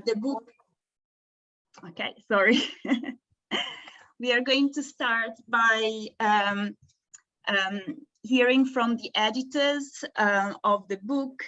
the book. Okay, sorry. We are going to start by hearing from the editors of the book,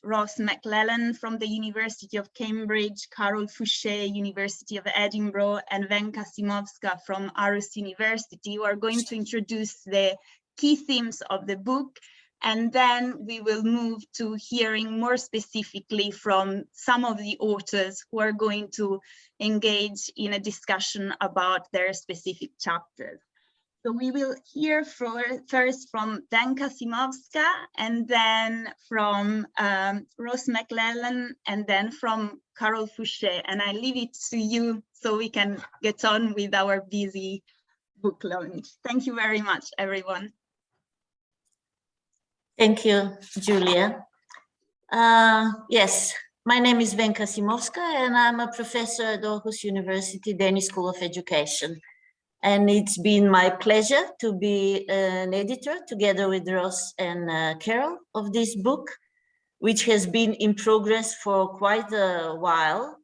Ross McLellan from the University of Cambridge, Carol Fouché, University of Edinburgh, and Venka Simovska from Aarhus University, who are going to introduce the key themes of the book. And then we will move to hearing more specifically from some of the authors who are going to engage in a discussion about their specific chapters. So we will hear first from Venka Simovska, and then from Ross McLellan, and then from Carol Fouché. And I leave it to you so we can get on with our busy book launch. Thank you very much, everyone. Thank you, Julia. Yes, my name is Venka Simovska, and I'm a professor at Aarhus University Danish School of Education. And it's been my pleasure to be an editor together with Ross and Carol of this book, which has been in progress for quite a while,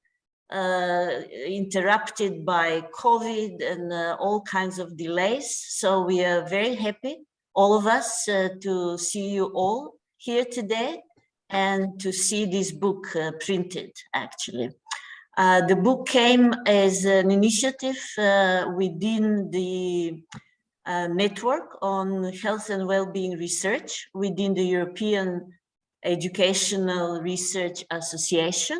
interrupted by COVID and all kinds of delays. So we are very happy, all of us, to see you all here today and to see this book printed, actually. The book came as an initiative within the network on health and well-being research within the European Educational Research Association.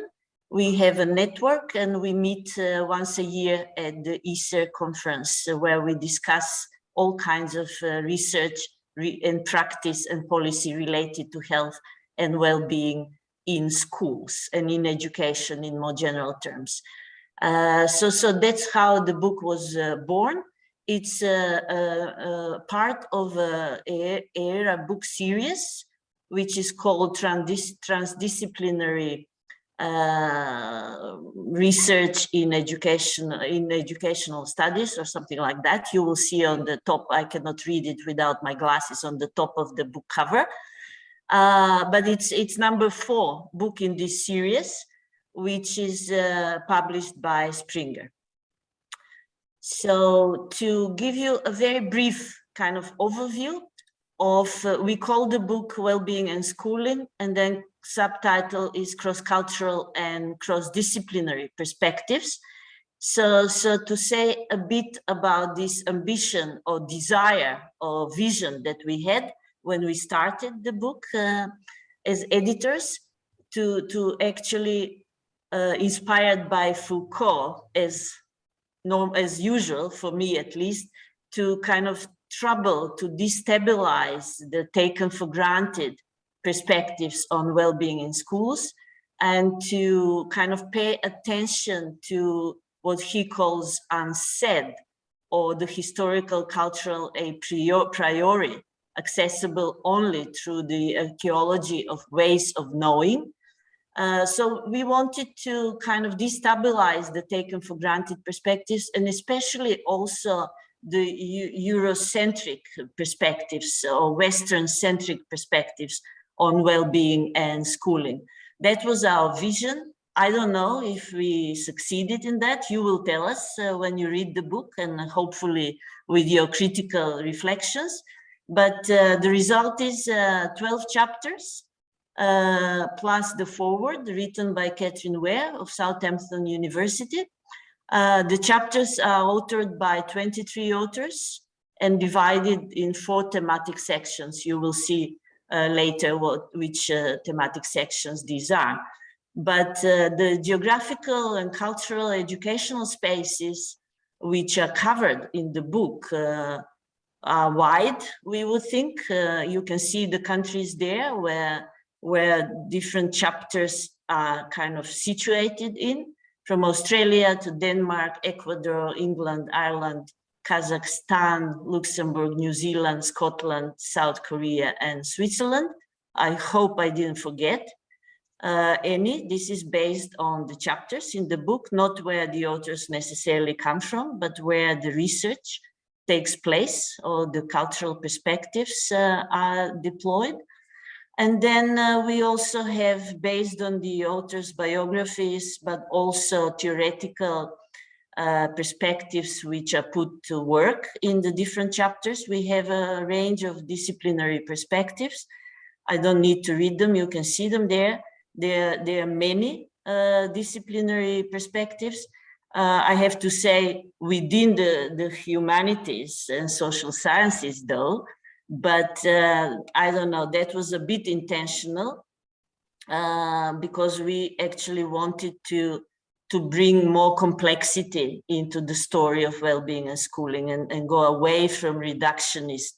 We have a network and we meet once a year at the ESER conference where we discuss all kinds of research and practice and policy related to health and well-being in schools and in education in more general terms. So that's how the book was born. It's part of an ERA book series, which is called Transdisciplinary research in educational studies or something like that. You will see on the top, I cannot read it without my glasses, on the top of the book cover. But it's number 4 book in this series, which is published by Springer. So to give you a very brief kind of overview of, we call the book Wellbeing and Schooling, and then subtitle is Cross-Cultural and Cross-Disciplinary Perspectives. So to say a bit about this ambition or desire or vision that we had when we started the book as editors, to actually inspired by Foucault as usual, for me at least, to kind of to destabilize the taken for granted perspectives on well-being in schools, and to kind of pay attention to what he calls unsaid, or the historical cultural a priori, accessible only through the archaeology of ways of knowing. So we wanted to kind of destabilize the taken for granted perspectives, and especially also the Eurocentric perspectives or Western-centric perspectives on well-being and schooling. That was our vision. I don't know if we succeeded in that. You will tell us when you read the book, and hopefully with your critical reflections. But the result is 12 chapters, plus the foreword written by Catherine Ware of Southampton University. The chapters are authored by 23 authors and divided in 4 thematic sections. You will see later which thematic sections these are. But the geographical and cultural educational spaces which are covered in the book are wide, we would think. You can see the countries there where different chapters are kind of situated in, from Australia to Denmark, Ecuador, England, Ireland, Kazakhstan, Luxembourg, New Zealand, Scotland, South Korea, and Switzerland. I hope I didn't forget any. This is based on the chapters in the book, not where the authors necessarily come from, but where the research takes place or the cultural perspectives are deployed. And then we also have, based on the authors' biographies, but also theoretical perspectives which are put to work in the different chapters. We have a range of disciplinary perspectives. I don't need to read them, you can see them there. There are many disciplinary perspectives. I have to say, within the humanities and social sciences though, but I don't know, that was a bit intentional because we actually wanted to bring more complexity into the story of well-being and schooling, and go away from reductionist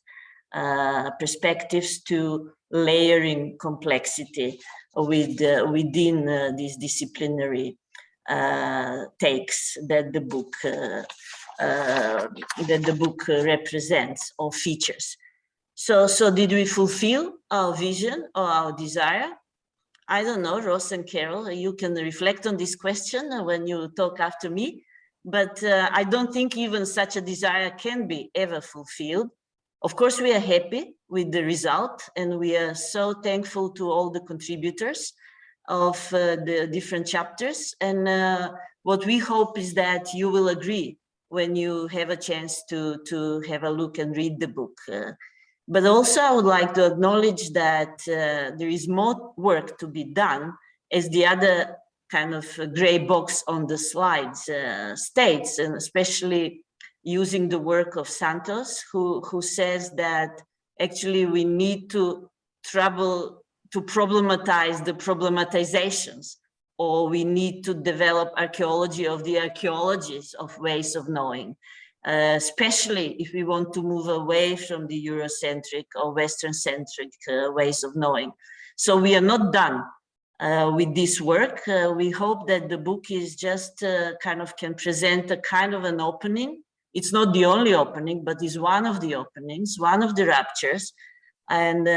perspectives to layering complexity within these disciplinary takes that the book represents or features. So did we fulfill our vision or our desire? I don't know, Ross and Carol, you can reflect on this question when you talk after me, but I don't think even such a desire can be ever fulfilled. Of course, we are happy with the result, and we are so thankful to all the contributors of the different chapters. And what we hope is that you will agree when you have a chance to have a look and read the book. But also I would like to acknowledge that there is more work to be done, as the other kind of gray box on the slides states, and especially using the work of Santos, who says that actually we need to problematize the problematizations, or we need to develop archaeology of the archaeologies of ways of knowing. Especially if we want to move away from the Eurocentric or Western-centric ways of knowing. So we are not done with this work. We hope that the book is just can present a kind of an opening. It's not the only opening, but is one of the openings, one of the ruptures. And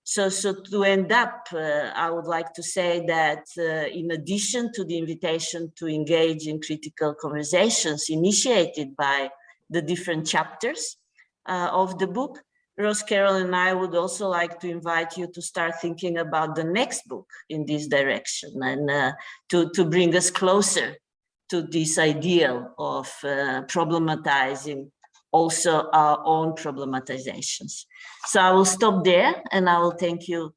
so to end up, I would like to say that in addition to the invitation to engage in critical conversations initiated by the different chapters of the book, Rose, Carol, and I would also like to invite you to start thinking about the next book in this direction, and to bring us closer to this ideal of problematizing also our own problematizations. So I will stop there, and I will thank you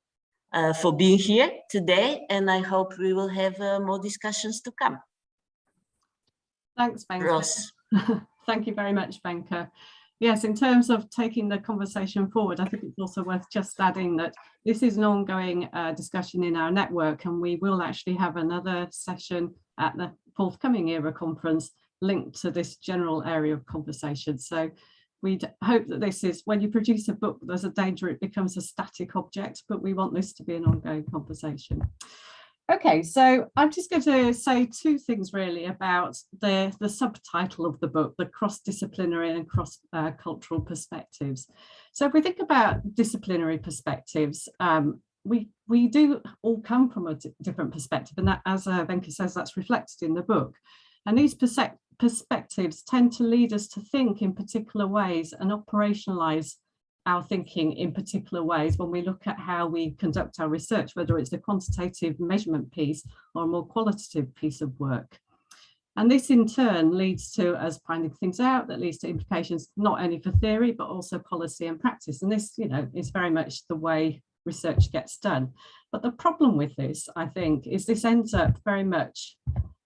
for being here today, and I hope we will have more discussions to come. Thanks, Wenke. Ross. Thank you very much, Wenke. Yes, in terms of taking the conversation forward, I think it's also worth just adding that this is an ongoing discussion in our network, and we will actually have another session at the forthcoming ERA conference linked to this general area of conversation. So we hope that this is, when you produce a book, there's a danger it becomes a static object, but we want this to be an ongoing conversation. Okay, so I'm just going to say two things really about the subtitle of the book, the cross-disciplinary and cross-cultural perspectives. So if we think about disciplinary perspectives, we do all come from a different perspective, and that, as Wenke says, that's reflected in the book. And these perspectives tend to lead us to think in particular ways and operationalize our thinking in particular ways when we look at how we conduct our research, whether it's a quantitative measurement piece or a more qualitative piece of work. And this in turn leads to us finding things out that leads to implications not only for theory, but also policy and practice. And this, is very much the way research gets done. But the problem with this, I think, is this ends up very much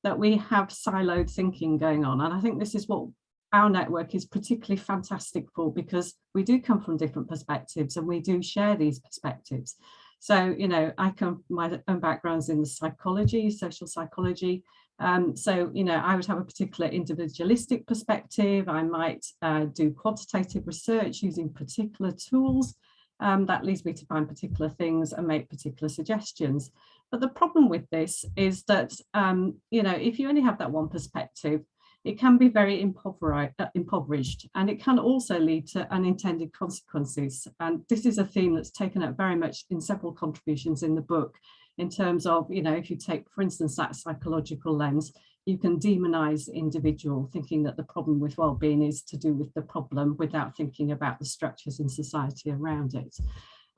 that we have siloed thinking going on. And I think this is what our network is particularly fantastic for, because we do come from different perspectives and we do share these perspectives. So, I come, my own background's in the psychology, social psychology. So, I would have a particular individualistic perspective. I might do quantitative research using particular tools. That leads me to find particular things and make particular suggestions. But the problem with this is that, if you only have that one perspective, it can be very impoverished, and it can also lead to unintended consequences. And this is a theme that's taken up very much in several contributions in the book, in terms of, if you take, for instance, that psychological lens, you can demonize the individual, thinking that the problem with well-being is to do with the problem without thinking about the structures in society around it.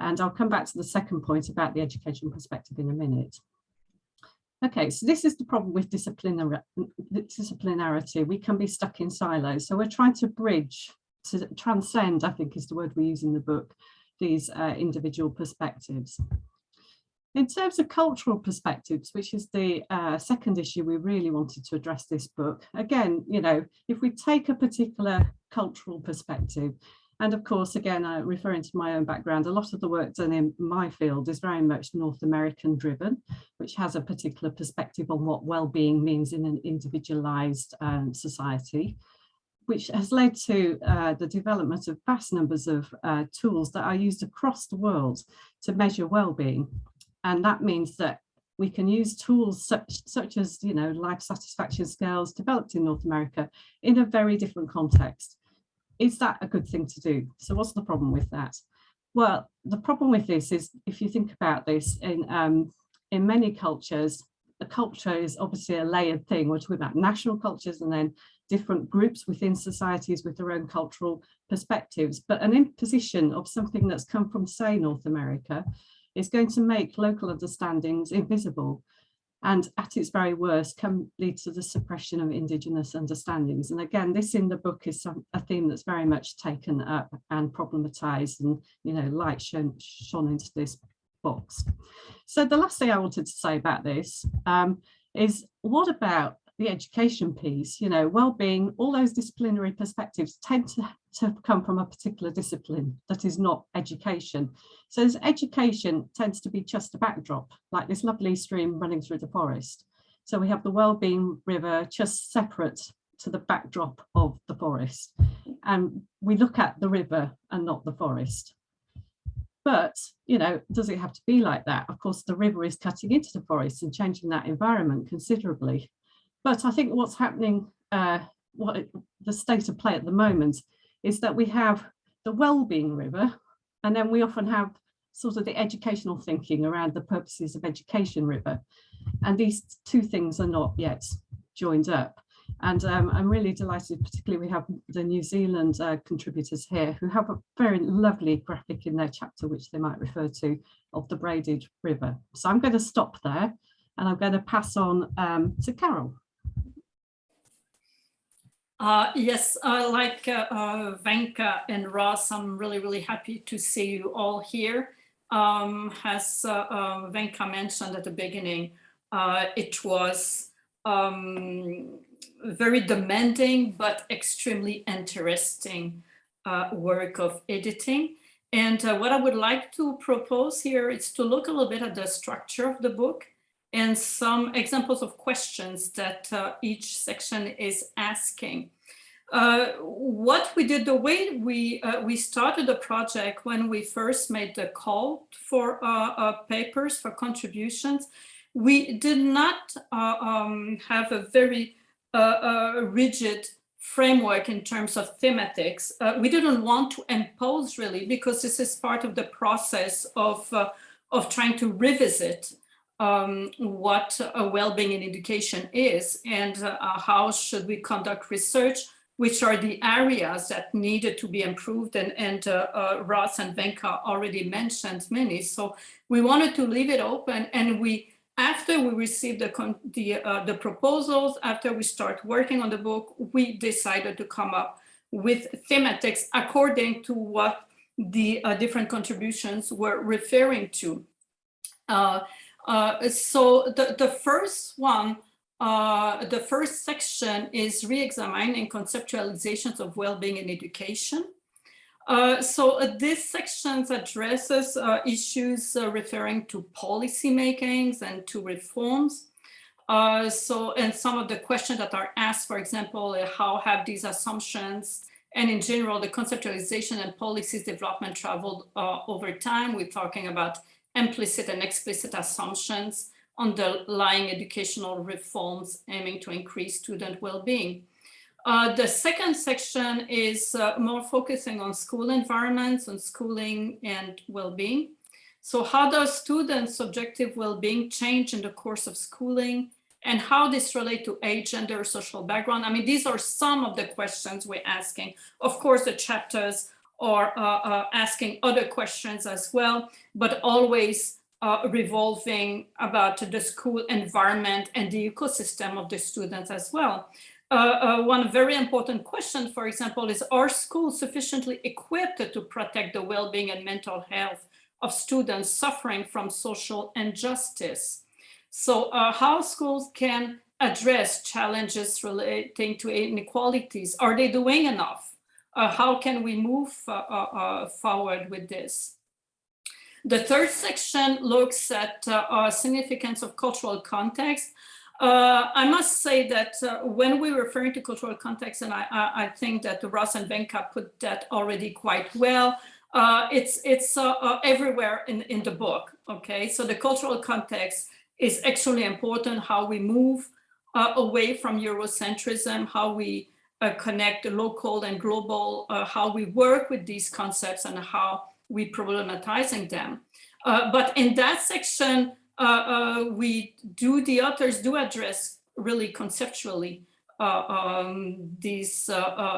And I'll come back to the second point about the education perspective in a minute. Okay, so this is the problem with disciplinarity. We can be stuck in silos. So we're trying to bridge, to transcend, I think is the word we use in the book, these individual perspectives. In terms of cultural perspectives, which is the second issue we really wanted to address this book, again, you know, if we take a particular cultural perspective, and of course, again, referring to my own background, a lot of the work done in my field is very much North American driven, which has a particular perspective on what well-being means in an individualized society, which has led to the development of vast numbers of tools that are used across the world to measure well-being. And that means that we can use tools such as, you know, life satisfaction scales developed in North America in a very different context. Is that a good thing to do? So what's the problem with that? Well, the problem with this is, if you think about this, in many cultures, a culture is obviously a layered thing. We're talking about national cultures and then different groups within societies with their own cultural perspectives. But an imposition of something that's come from, say, North America is going to make local understandings invisible, and at its very worst can lead to the suppression of Indigenous understandings. And again, this in the book is a theme that's very much taken up and problematized, and, you know, light shone into this box. So the last thing I wanted to say about this is, what about the education piece? You know, well-being, all those disciplinary perspectives tend to come from a particular discipline that is not education. So this education tends to be just a backdrop, like this lovely stream running through the forest. So we have the Wellbeing River just separate to the backdrop of the forest. And we look at the river and not the forest. But, you know, does it have to be like that? Of course, the river is cutting into the forest and changing that environment considerably. But I think what's happening, the state of play at the moment, is that we have the Wellbeing River, and then we often have sort of the educational thinking around the purposes of education river. And these two things are not yet joined up. And I'm really delighted, particularly we have the New Zealand contributors here who have a very lovely graphic in their chapter, which they might refer to, of the braided river. So I'm going to stop there and I'm going to pass on to Carol. Yes, like Venka and Ross, I'm really happy to see you all here. As Venka mentioned at the beginning, it was very demanding but extremely interesting work of editing. And what I would like to propose here is to look a little bit at the structure of the book and some examples of questions that each section is asking. What we did, the way we started the project when we first made the call for papers, for contributions, we did not have a very rigid framework in terms of thematics. We didn't want to impose really, because this is part of the process of trying to revisit what well-being in education is, and how should we conduct research, which are the areas that needed to be improved, and Ross and Venka already mentioned many. So we wanted to leave it open, and after we received the proposals, after we start working on the book, we decided to come up with thematics according to what the different contributions were referring to. So the first one, the first section is re-examining conceptualizations of well-being in education. So this section addresses issues referring to policy makings and to reforms. And some of the questions that are asked, for example, how have these assumptions and in general the conceptualization and policies development traveled over time? We're talking about implicit and explicit assumptions underlying educational reforms aiming to increase student well-being. The second section is more focusing on school environments, on schooling and well-being. So how does students' subjective well-being change in the course of schooling, and how this relate to age, gender, social background? I mean, these are some of the questions we're asking. Of course, the chapters or asking other questions as well, but always revolving about the school environment and the ecosystem of the students as well. One very important question, for example, is, are schools sufficiently equipped to protect the well-being and mental health of students suffering from social injustice? So how schools can address challenges relating to inequalities? Are they doing enough? How can we move forward with this? The third section looks at significance of cultural context. I must say that when we're referring to cultural context, and I think that Ross and Venka put that already quite well, it's everywhere in the book, okay? So the cultural context is actually important, how we move away from Eurocentrism, how we connect the local and global, how we work with these concepts and how we problematizing them. But in that section, the authors do address really conceptually these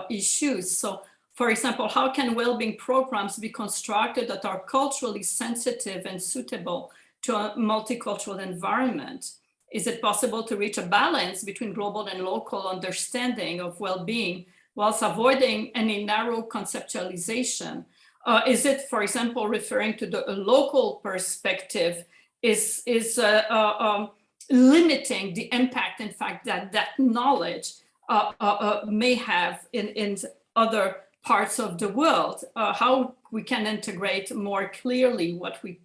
issues. So for example, how can well-being programs be constructed that are culturally sensitive and suitable to a multicultural environment? Is it possible to reach a balance between global and local understanding of well-being whilst avoiding any narrow conceptualization? Is it, for example, referring to the local perspective, is limiting the impact, in fact, that knowledge may have in other parts of the world? How we can integrate more clearly what we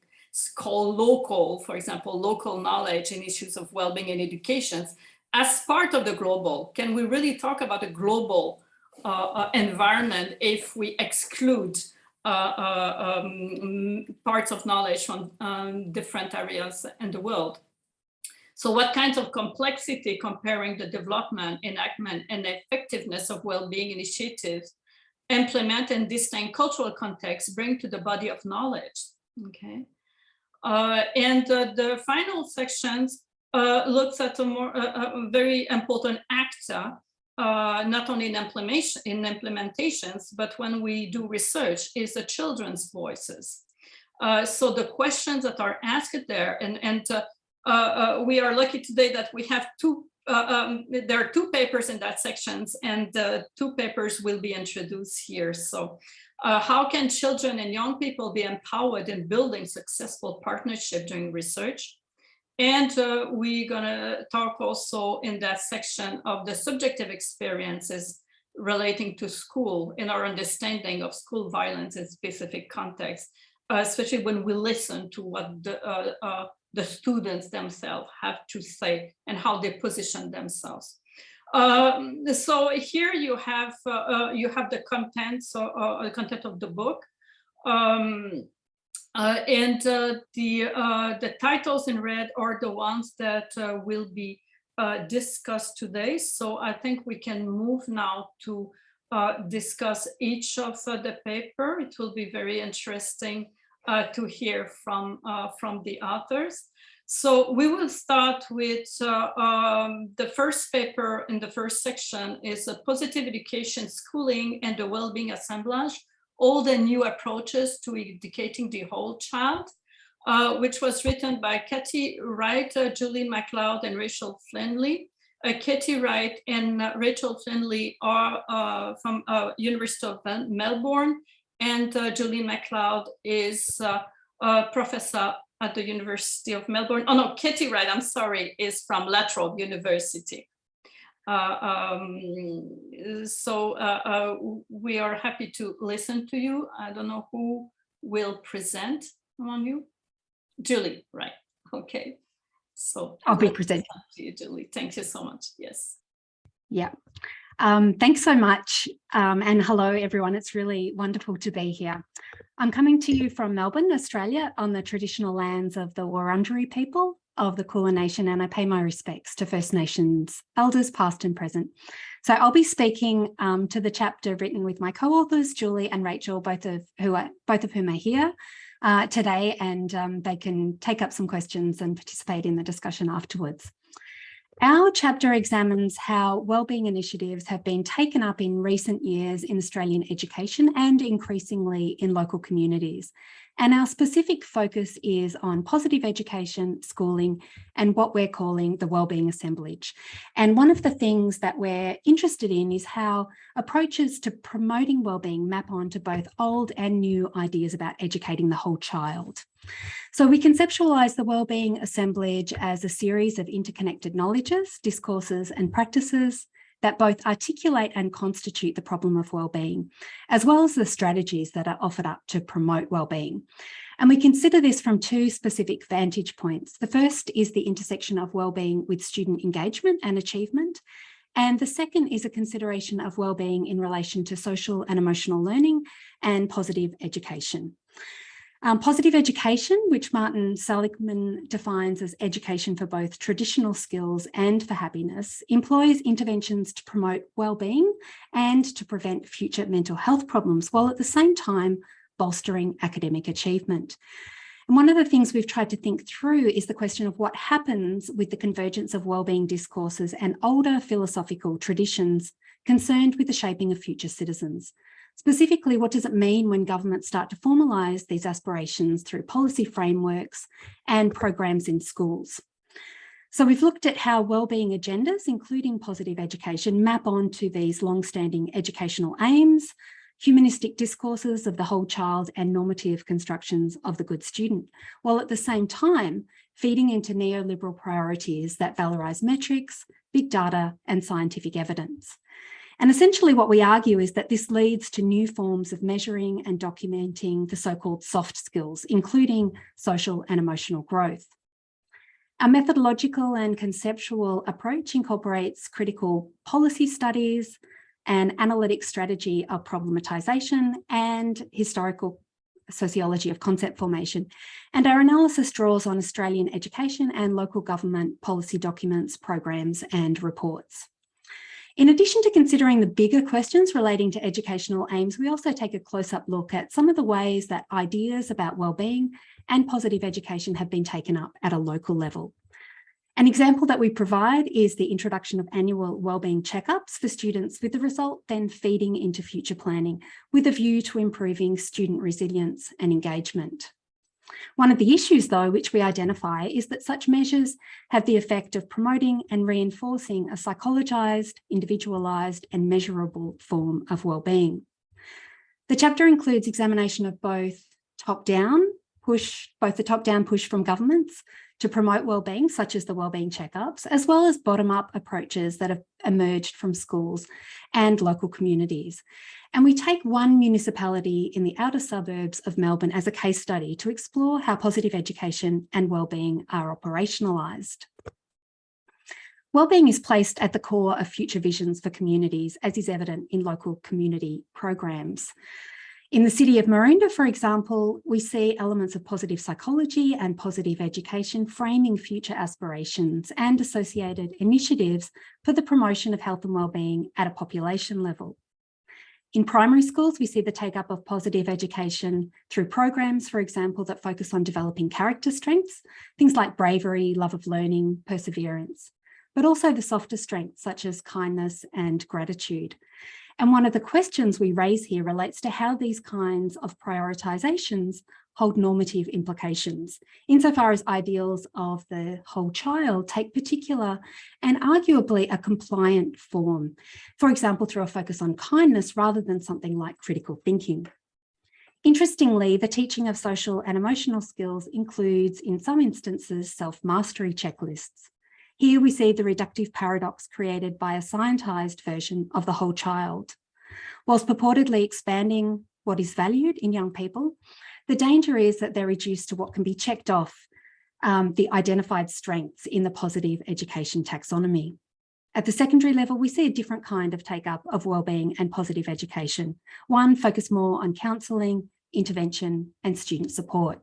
call local, for example, local knowledge in issues of well-being and education as part of the global? Can we really talk about a global environment if we exclude parts of knowledge from different areas in the world? So what kinds of complexity comparing the development, enactment, and effectiveness of well-being initiatives implement in distinct cultural contexts bring to the body of knowledge? Okay. And the final sections looks at a more very important actor, not only in implementations, but when we do research, is the children's voices. So the questions that are asked there, and we are lucky today that we have there are two papers in that sections, and the two papers will be introduced here. So how can children and young people be empowered in building successful partnership during research? And we're gonna talk also in that section of the subjective experiences relating to school in our understanding of school violence in specific contexts, especially when we listen to what the students themselves have to say and how they position themselves. So here you have the content, so the content of the book, and the titles in red are the ones that will be discussed today. So I think we can move now to discuss each of the paper. It will be very interesting to hear from the authors. So we will start with the first paper in the first section is a Positive Education, Schooling and the Wellbeing Assemblage, Old and New Approaches to Educating the Whole Child, which was written by Katie Wright, Julie MacLeod, and Rachel Flinley. Katie Wright and Rachel Flinley are from University of Melbourne, and Julie MacLeod is a professor at the University of Melbourne. Oh no, Katie Wright, I'm sorry, is from La Trobe University. So we are happy to listen to you. I don't know who will present among you. Julie, right, okay. So I'll be presenting. To you, Julie. Thank you so much, yes. Yeah, thanks so much. And hello, everyone. It's really wonderful to be here. I'm coming to you from Melbourne, Australia, on the traditional lands of the Wurundjeri people of the Kulin Nation, and I pay my respects to First Nations elders, past and present. So I'll be speaking to the chapter written with my co-authors, Julie and Rachel, both of whom are here today, and they can take up some questions and participate in the discussion afterwards. Our chapter examines how wellbeing initiatives have been taken up in recent years in Australian education and increasingly in local communities. And our specific focus is on positive education, schooling, and what we're calling the wellbeing assemblage. And one of the things that we're interested in is how approaches to promoting wellbeing map onto both old and new ideas about educating the whole child. So we conceptualise the wellbeing assemblage as a series of interconnected knowledges, discourses, and practices that both articulate and constitute the problem of wellbeing, as well as the strategies that are offered up to promote wellbeing. And we consider this from two specific vantage points. The first is the intersection of wellbeing with student engagement and achievement. And the second is a consideration of wellbeing in relation to social and emotional learning and positive education. Positive education, which Martin Seligman defines as education for both traditional skills and for happiness, employs interventions to promote wellbeing and to prevent future mental health problems, while at the same time bolstering academic achievement. And one of the things we've tried to think through is the question of what happens with the convergence of wellbeing discourses and older philosophical traditions concerned with the shaping of future citizens. Specifically, what does it mean when governments start to formalise these aspirations through policy frameworks and programs in schools? So we've looked at how wellbeing agendas, including positive education, map onto these long-standing educational aims, humanistic discourses of the whole child, and normative constructions of the good student, while at the same time feeding into neoliberal priorities that valorise metrics, big data, and scientific evidence. And essentially what we argue is that this leads to new forms of measuring and documenting the so-called soft skills, including social and emotional growth. Our methodological and conceptual approach incorporates critical policy studies, an analytic strategy of problematization, and historical sociology of concept formation. And our analysis draws on Australian education and local government policy documents, programs, and reports. In addition to considering the bigger questions relating to educational aims, we also take a close-up look at some of the ways that ideas about wellbeing and positive education have been taken up at a local level. An example that we provide is the introduction of annual wellbeing checkups for students, with the result then feeding into future planning with a view to improving student resilience and engagement. One of the issues, though, which we identify is that such measures have the effect of promoting and reinforcing a psychologised, individualised and measurable form of wellbeing. The chapter includes examination of both the top-down push from governments to promote wellbeing, such as the wellbeing checkups, as well as bottom-up approaches that have emerged from schools and local communities. And we take one municipality in the outer suburbs of Melbourne as a case study to explore how positive education and wellbeing are operationalised. Wellbeing is placed at the core of future visions for communities, as is evident in local community programs. In the city of Maroondah, for example, we see elements of positive psychology and positive education framing future aspirations and associated initiatives for the promotion of health and wellbeing at a population level. In primary schools, we see the take-up of positive education through programs, for example, that focus on developing character strengths, things like bravery, love of learning, perseverance, but also the softer strengths such as kindness and gratitude. And one of the questions we raise here relates to how these kinds of prioritisations hold normative implications, insofar as ideals of the whole child take particular and arguably a compliant form, for example, through a focus on kindness rather than something like critical thinking. Interestingly, the teaching of social and emotional skills includes, in some instances, self-mastery checklists. Here we see the reductive paradox created by a scientised version of the whole child. Whilst purportedly expanding what is valued in young people, the danger is that they're reduced to what can be checked off, the identified strengths in the positive education taxonomy. At the secondary level, we see a different kind of take-up of wellbeing and positive education, one focused more on counselling, intervention and student support.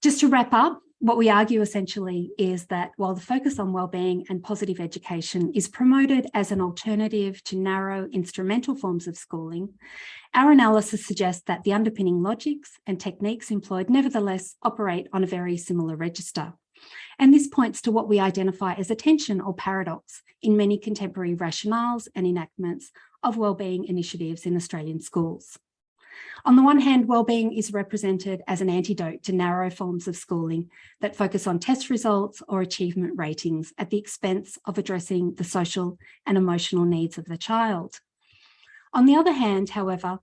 Just to wrap up, what we argue essentially is that while the focus on wellbeing and positive education is promoted as an alternative to narrow instrumental forms of schooling, our analysis suggests that the underpinning logics and techniques employed nevertheless operate on a very similar register. And this points to what we identify as a tension or paradox in many contemporary rationales and enactments of wellbeing initiatives in Australian schools. On the one hand, wellbeing is represented as an antidote to narrow forms of schooling that focus on test results or achievement ratings at the expense of addressing the social and emotional needs of the child. On the other hand, however,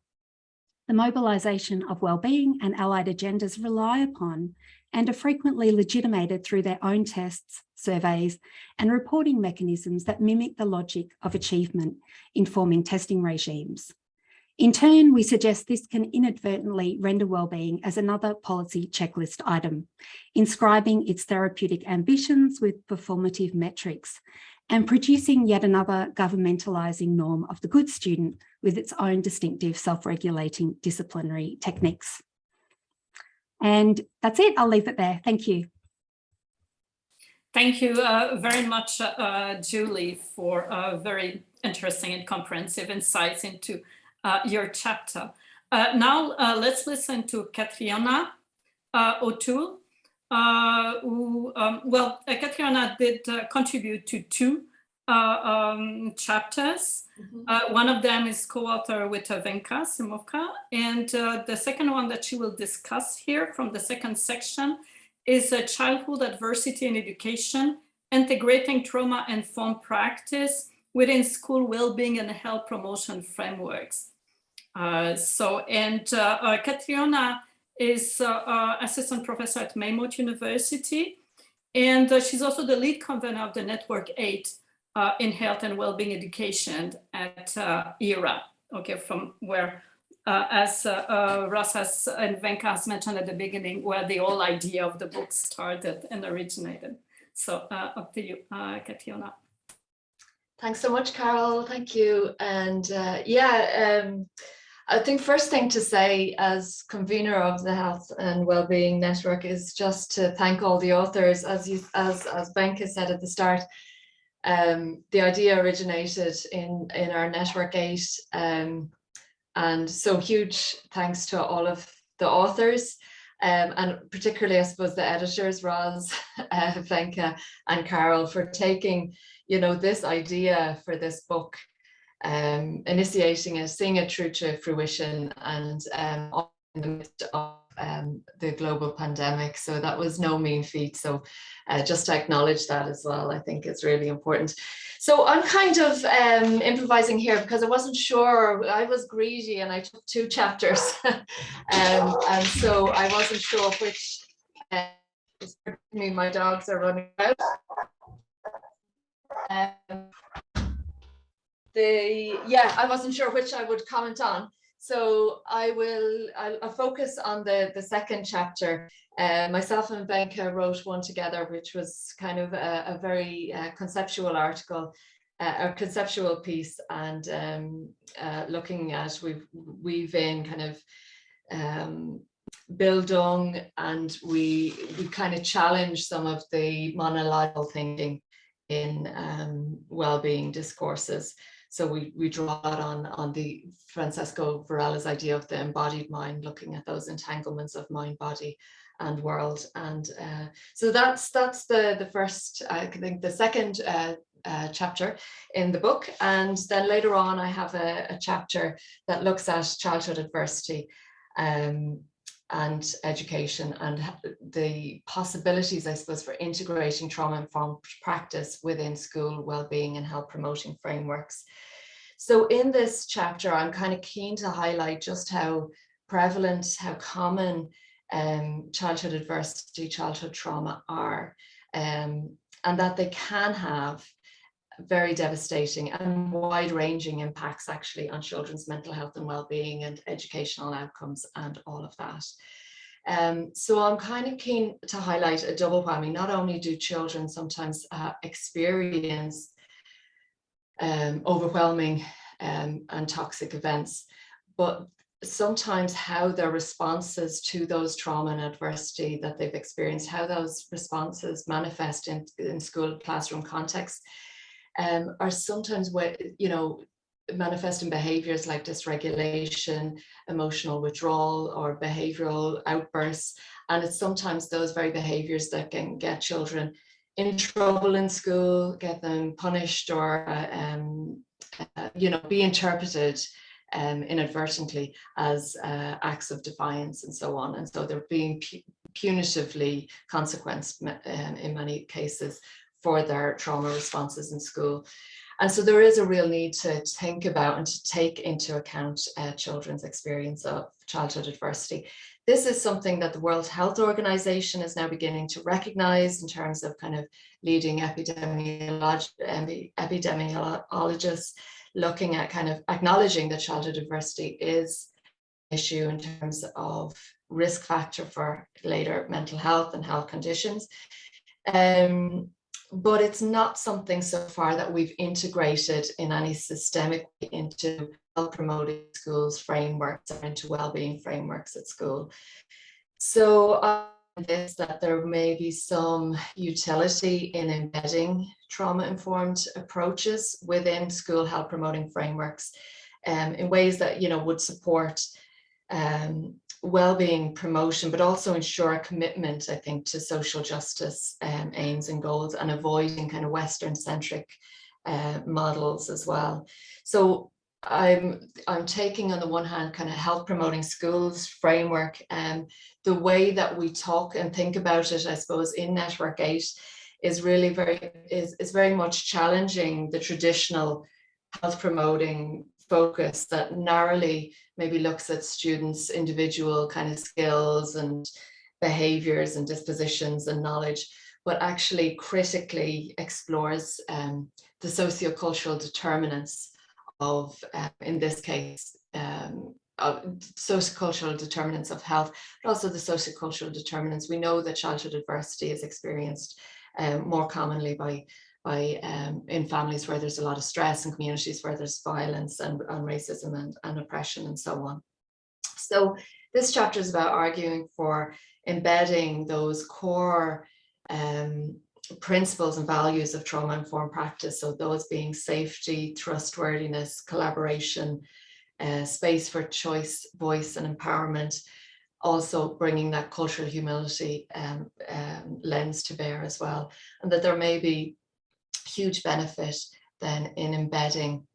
the mobilisation of wellbeing and allied agendas rely upon and are frequently legitimated through their own tests, surveys, and reporting mechanisms that mimic the logic of achievement informing testing regimes. In turn, we suggest this can inadvertently render wellbeing as another policy checklist item, inscribing its therapeutic ambitions with performative metrics and producing yet another governmentalising norm of the good student with its own distinctive self-regulating disciplinary techniques. And that's it. I'll leave it there. Thank you. Thank you very much, Julie, for very interesting and comprehensive insights into your chapter. Now let's listen to Catriona O'Toole, who, Catriona did contribute to two chapters. One of them is co-author with Venka Simovka, and the second one that she will discuss here from the second section is childhood adversity in education, integrating trauma-informed practice within school well-being and health promotion frameworks. Catriona is assistant professor at Maymouth University, and she's also the lead convener of the Network 8 in health and well-being education at ERA, okay, from where, as Ross has and Venka has mentioned at the beginning, where the whole idea of the book started and originated. So up to you, Catriona. Thanks so much, Carol. Thank you. And I think first thing to say as convener of the Health and Wellbeing Network is just to thank all the authors. As Venka said at the start, the idea originated in our Network 8, and so huge thanks to all of the authors, and particularly, I suppose, the editors, Roz, Venka, and Carol, for taking, this idea for this book, initiating it, seeing it through to fruition, and in the midst of the global pandemic. So that was no mean feat. So just to acknowledge that as well, I think it's really important. So I'm kind of improvising here because I wasn't sure. I was greedy and I took 2 chapters, and so I wasn't sure which. My dogs are running out. I wasn't sure which I would comment on. So I'll focus on the second chapter. Myself and Venka wrote one together, which was kind of a very conceptual article, a conceptual piece, and looking at we've in kind of Bildung, and we kind of challenge some of the monological thinking in well-being discourses. So we draw on the Francesco Varela's idea of the embodied mind, looking at those entanglements of mind, body, and world. And so that's the first, I think, the second chapter in the book. And then later on, I have a chapter that looks at childhood adversity and education and the possibilities, I suppose, for integrating trauma-informed practice within school well-being and health promoting frameworks. So in this chapter, I'm kind of keen to highlight just how prevalent, how common childhood adversity, childhood trauma are, and that they can have very devastating and wide-ranging impacts actually on children's mental health and well-being and educational outcomes and all of that. So I'm kind of keen to highlight a double whammy. Not only do children sometimes experience overwhelming and toxic events, but sometimes how their responses to those trauma and adversity that they've experienced, how those responses manifest in school classroom contexts, are sometimes manifest in behaviors like dysregulation, emotional withdrawal, or behavioral outbursts. And it's sometimes those very behaviors that can get children in trouble in school, get them punished, or be interpreted inadvertently as acts of defiance and so on. And so they're being punitively consequenced in many cases for their trauma responses in school. And so there is a real need to think about and to take into account children's experience of childhood adversity. This is something that the World Health Organization is now beginning to recognize in terms of kind of leading epidemiologists looking at kind of acknowledging that childhood adversity is an issue in terms of risk factor for later mental health and health conditions. But it's not something so far that we've integrated in any systemic way into health promoting schools frameworks or into wellbeing frameworks at school. So this that there may be some utility in embedding trauma-informed approaches within school health promoting frameworks in ways that would support well-being promotion, but also ensure a commitment, I think, to social justice aims and goals, and avoiding kind of Western-centric models as well. So I'm taking on the one hand kind of health promoting schools framework, and the way that we talk and think about it, I suppose, in Network 8 is really very much challenging the traditional health promoting focus that narrowly maybe looks at students' individual kind of skills and behaviors and dispositions and knowledge, but actually critically explores the sociocultural determinants of, in this case, sociocultural determinants of health, but also the sociocultural determinants. We know that childhood adversity is experienced more commonly in families where there's a lot of stress, and communities where there's violence and racism and oppression and so on. So this chapter is about arguing for embedding those core principles and values of trauma-informed practice. So those being safety, trustworthiness, collaboration, space for choice, voice, and empowerment. Also bringing that cultural humility lens to bear as well, and that there may be huge benefit then in embedding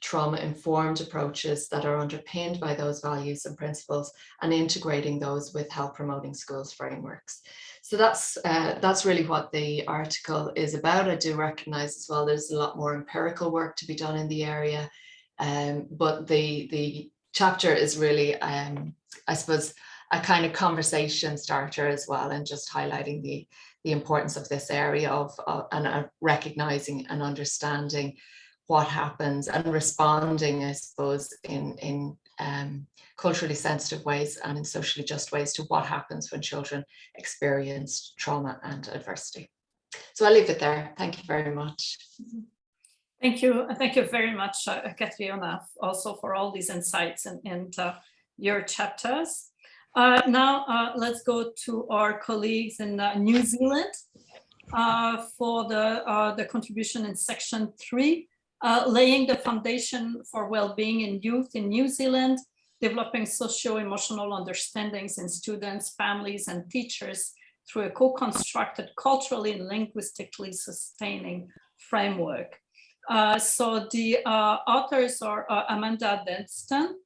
trauma-informed approaches that are underpinned by those values and principles, and integrating those with health promoting schools frameworks. So that's really what the article is about. I do recognize as well there's a lot more empirical work to be done in the area, but the chapter is really, I suppose, a kind of conversation starter as well, and just highlighting the importance of this area of recognizing and understanding what happens and responding, I suppose, in culturally sensitive ways and in socially just ways to what happens when children experience trauma and adversity. So I'll leave it there. Thank you very much. Thank you very much, Catriona, also for all these insights and your chapters. Now let's go to our colleagues in New Zealand for the contribution in section 3, laying the foundation for well-being in youth in New Zealand, developing socio-emotional understandings in students, families, and teachers through a co-constructed, culturally and linguistically sustaining framework. So the authors are Amanda Denston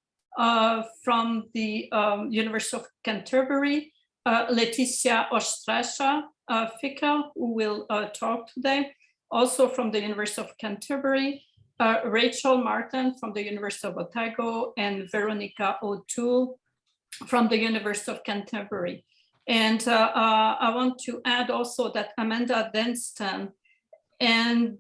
from the University of Canterbury, Leticia Ostresha-Fickel, who will talk today, also from the University of Canterbury, Rachel Martin from the University of Otago, and Veronica O'Toole from the University of Canterbury. And I want to add also that Amanda Denston and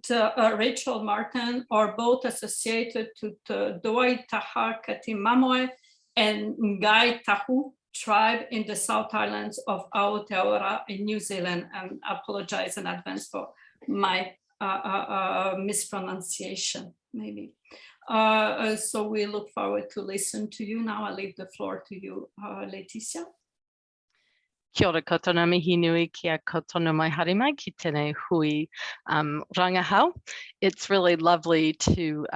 Rachel Martin are both associated to the Doi Taha Katimamoe and Ngai Tahu tribe in the South Islands of Aotearoa in New Zealand. And I apologize in advance for my mispronunciation, maybe. So we look forward to listen to you. Now I leave the floor to you, Leticia. Kia ora koutou mihi nui kia koutou mai harimai ki tēnei hui rangahau. It's really lovely to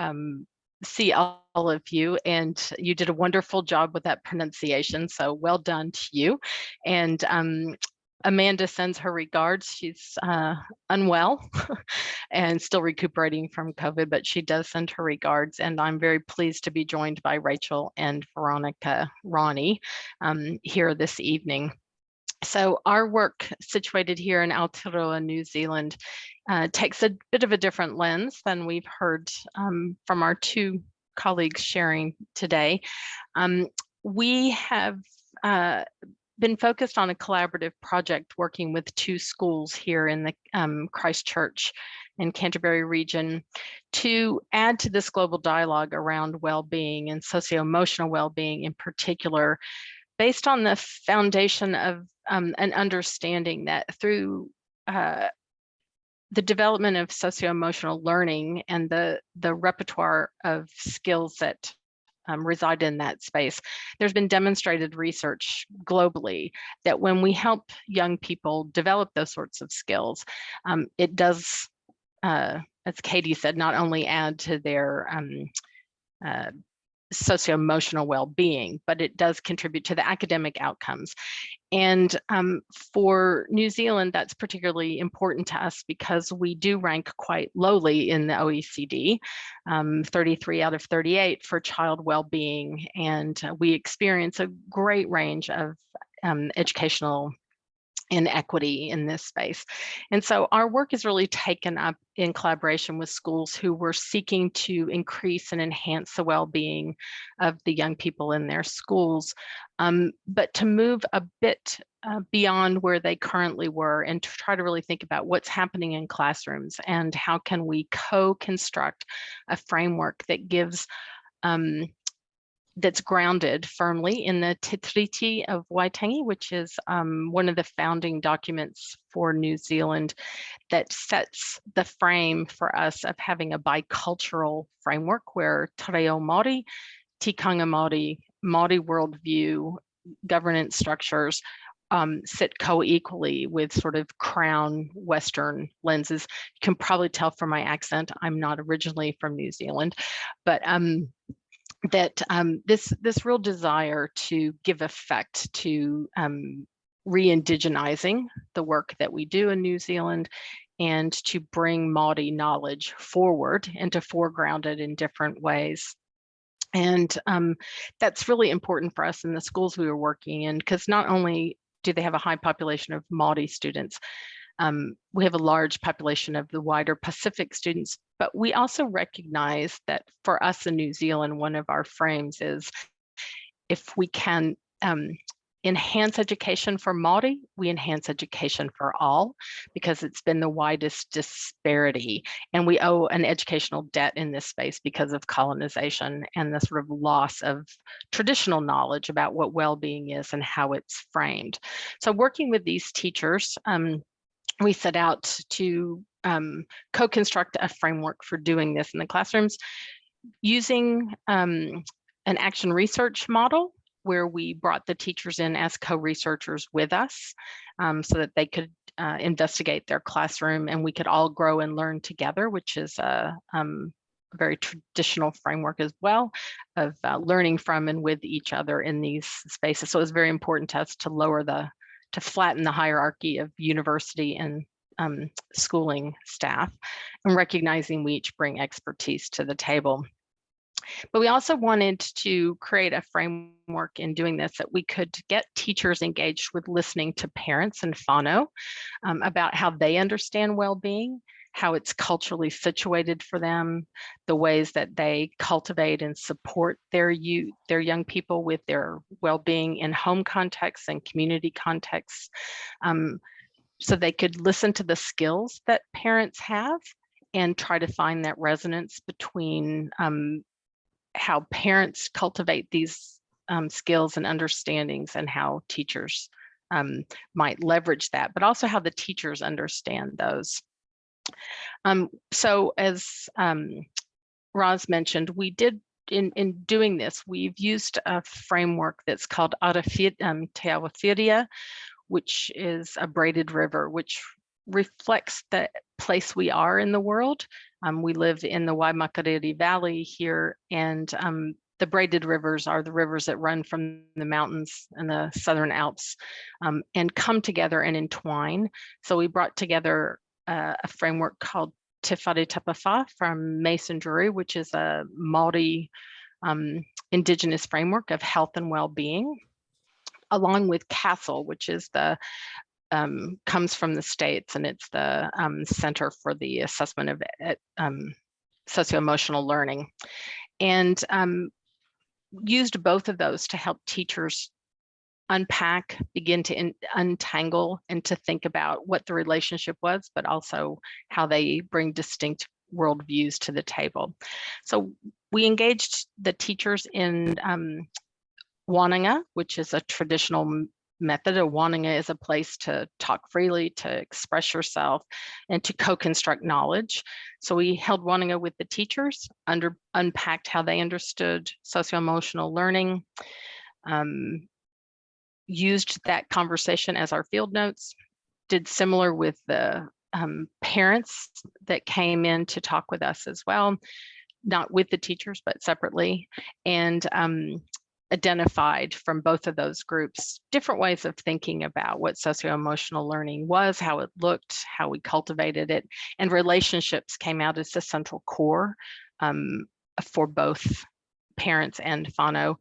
see all of you, and you did a wonderful job with that pronunciation, so well done to you. And Amanda sends her regards. She's unwell and still recuperating from COVID, but she does send her regards, and I'm very pleased to be joined by Rachel and Veronica Ronnie here this evening. So our work situated here in Aotearoa, New Zealand, takes a bit of a different lens than we've heard from our two colleagues sharing today. We have been focused on a collaborative project working with two schools here in the Christchurch and Canterbury region to add to this global dialogue around well-being and socio-emotional well-being in particular, based on the foundation of an understanding that through the development of socio-emotional learning and the repertoire of skills that reside in that space, there's been demonstrated research globally that when we help young people develop those sorts of skills, it does, as Katie said, not only add to their socio-emotional well-being, but it does contribute to the academic outcomes. And for New Zealand, that's particularly important to us because we do rank quite lowly in the OECD, 33 out of 38 for child well-being, and we experience a great range of educational inequity in this space. And so our work is really taken up in collaboration with schools who were seeking to increase and enhance the well-being of the young people in their schools, but to move a bit beyond where they currently were and to try to really think about what's happening in classrooms and how can we co-construct a framework that gives that's grounded firmly in the Te Tiriti of Waitangi, which is one of the founding documents for New Zealand that sets the frame for us of having a bicultural framework where te reo Māori, tikanga Māori, Māori worldview, governance structures sit co-equally with sort of crown Western lenses. You can probably tell from my accent, I'm not originally from New Zealand, but that this real desire to give effect to re-indigenizing the work that we do in New Zealand and to bring Māori knowledge forward and to foreground it in different ways. And that's really important for us in the schools we were working in, because not only do they have a high population of Māori students, we have a large population of the wider Pacific students, but we also recognize that for us in New Zealand, one of our frames is if we can enhance education for Māori, we enhance education for all, because it's been the widest disparity. And we owe an educational debt in this space because of colonization and the sort of loss of traditional knowledge about what well-being is and how it's framed. So working with these teachers, we set out to co-construct a framework for doing this in the classrooms using an action research model where we brought the teachers in as co-researchers with us so that they could investigate their classroom and we could all grow and learn together, which is a very traditional framework as well of learning from and with each other in these spaces. So it was very important to us to flatten the hierarchy of university and schooling staff and recognizing we each bring expertise to the table. But we also wanted to create a framework in doing this that we could get teachers engaged with listening to parents and whānau about how they understand well-being, how it's culturally situated for them, the ways that they cultivate and support their young people with their well-being in home contexts and community contexts, so they could listen to the skills that parents have and try to find that resonance between how parents cultivate these skills and understandings and how teachers might leverage that, but also how the teachers understand those. So as Roz mentioned, we did in doing this, we've used a framework that's called Te Awathiria, which is a braided river, which reflects the place we are in the world. We live in the Waimakariri Valley here, and the braided rivers are the rivers that run from the mountains and the Southern Alps and come together and entwine. So we brought together a framework called Te Whare Tapawha from Mason Drury, which is a Māori Indigenous framework of health and well-being, along with CASTLE, which is the comes from the States, and it's the Center for the Assessment of Socio-Emotional Learning, and used both of those to help teachers unpack, begin to untangle, and to think about what the relationship was, but also how they bring distinct worldviews to the table. So we engaged the teachers in Wananga, which is a traditional method. A Wananga is a place to talk freely, to express yourself, and to co-construct knowledge. So we held Wananga with the teachers, unpacked how they understood socio-emotional learning, used that conversation as our field notes, did similar with the parents that came in to talk with us as well, not with the teachers, but separately, and identified from both of those groups different ways of thinking about what socio-emotional learning was, how it looked, how we cultivated it, and relationships came out as the central core for both parents and whānau.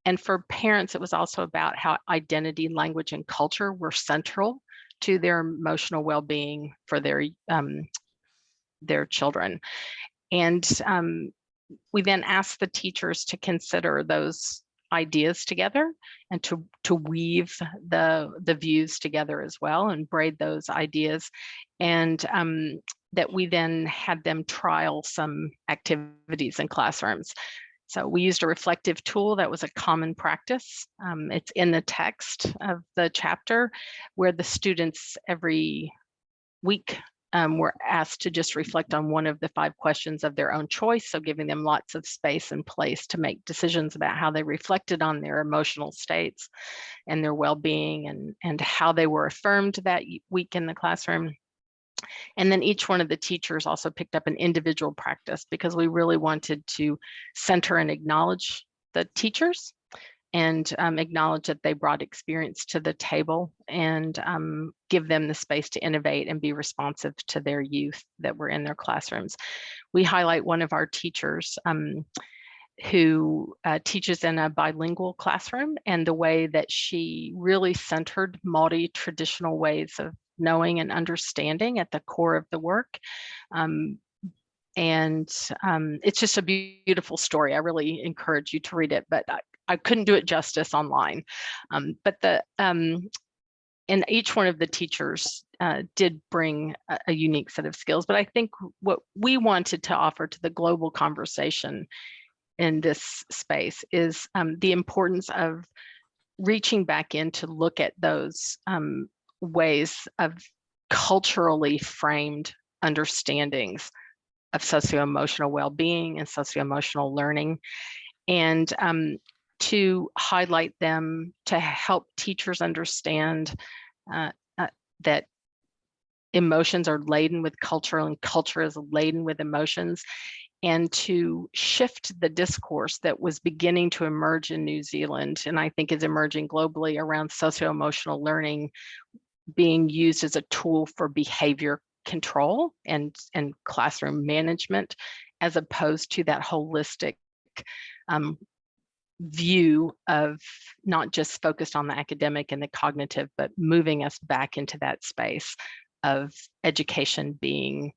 And for parents, it was also about how identity, language, and culture were central to their emotional well-being for their children. And we then asked the teachers to consider those ideas together and to weave the views together as well and braid those ideas, and that we then had them trial some activities in classrooms. So we used a reflective tool that was a common practice. It's in the text of the chapter, where the students every week were asked to just reflect on one of the 5 questions of their own choice, so giving them lots of space and place to make decisions about how they reflected on their emotional states and their well-being, and how they were affirmed that week in the classroom. And then each one of the teachers also picked up an individual practice, because we really wanted to center and acknowledge the teachers and acknowledge that they brought experience to the table, and give them the space to innovate and be responsive to their youth that were in their classrooms. We highlight one of our teachers who teaches in a bilingual classroom, and the way that she really centered Māori traditional ways of knowing and understanding at the core of the work. It's just a beautiful story. I really encourage you to read it, but I couldn't do it justice online. And each one of the teachers did bring a unique set of skills. But I think what we wanted to offer to the global conversation in this space is the importance of reaching back in to look at those ways of culturally framed understandings of socio-emotional well-being and socio-emotional learning, and to highlight them, to help teachers understand that emotions are laden with culture, and culture is laden with emotions, and to shift the discourse that was beginning to emerge in New Zealand, and I think is emerging globally, around socio-emotional learning being used as a tool for behavior control and classroom management, as opposed to that holistic view of not just focused on the academic and the cognitive, but moving us back into that space of education being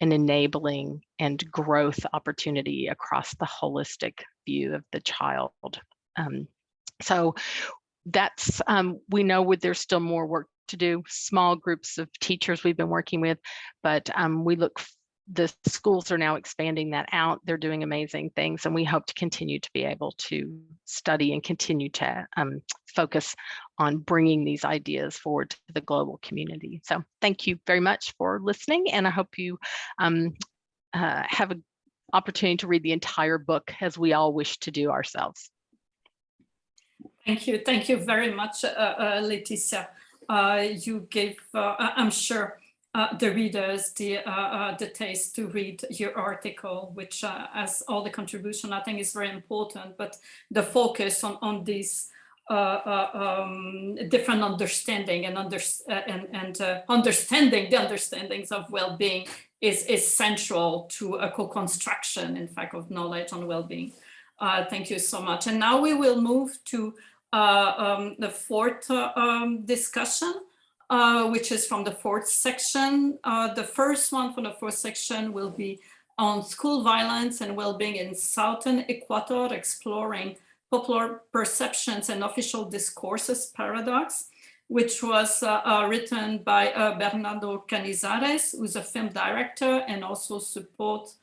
an enabling and growth opportunity across the holistic view of the child. So that's, we know there's still more work to do. Small groups of teachers we've been working with, but the schools are now expanding that out. They're doing amazing things, and we hope to continue to be able to study and continue to focus on bringing these ideas forward to the global community. So thank you very much for listening, and I hope you have an opportunity to read the entire book, as we all wish to do ourselves. Thank you very much, Leticia. you gave, I'm sure, the readers the taste to read your article, which as all the contribution, I think is very important, but the focus on these different understanding and understanding the understandings of well-being is central to a co-construction, in fact, of knowledge on well-being. Thank you so much. And now we will move to the fourth discussion, which is from the fourth section. The first one from the fourth section will be on school violence and well-being in Southern Ecuador, exploring popular perceptions and official discourses paradox, which was written by Bernardo Canizares, who's a film director and also supports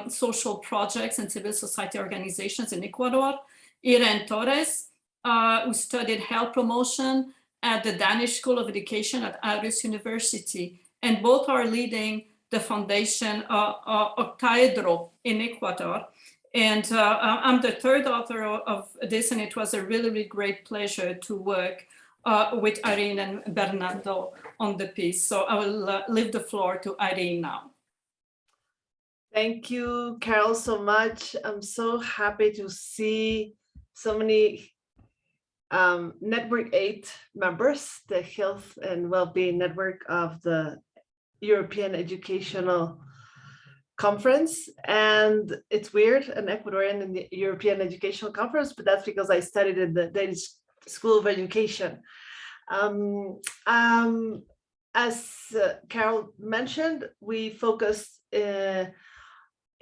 social projects and civil society organizations in Ecuador. Irene Torres, who studied health promotion at the Danish School of Education at Aarhus University, and both are leading the foundation Octaedro in Ecuador. And I'm the third author of this, and it was a really, really great pleasure to work with Irene and Bernardo on the piece. So I will leave the floor to Irene now. Thank you, Carol, so much. I'm so happy to see so many Network 8 members, the Health and Wellbeing Network of the European Educational Conference. And it's weird, an Ecuadorian in the European Educational Conference, but that's because I studied in the Danish School of Education. As Carol mentioned, we focus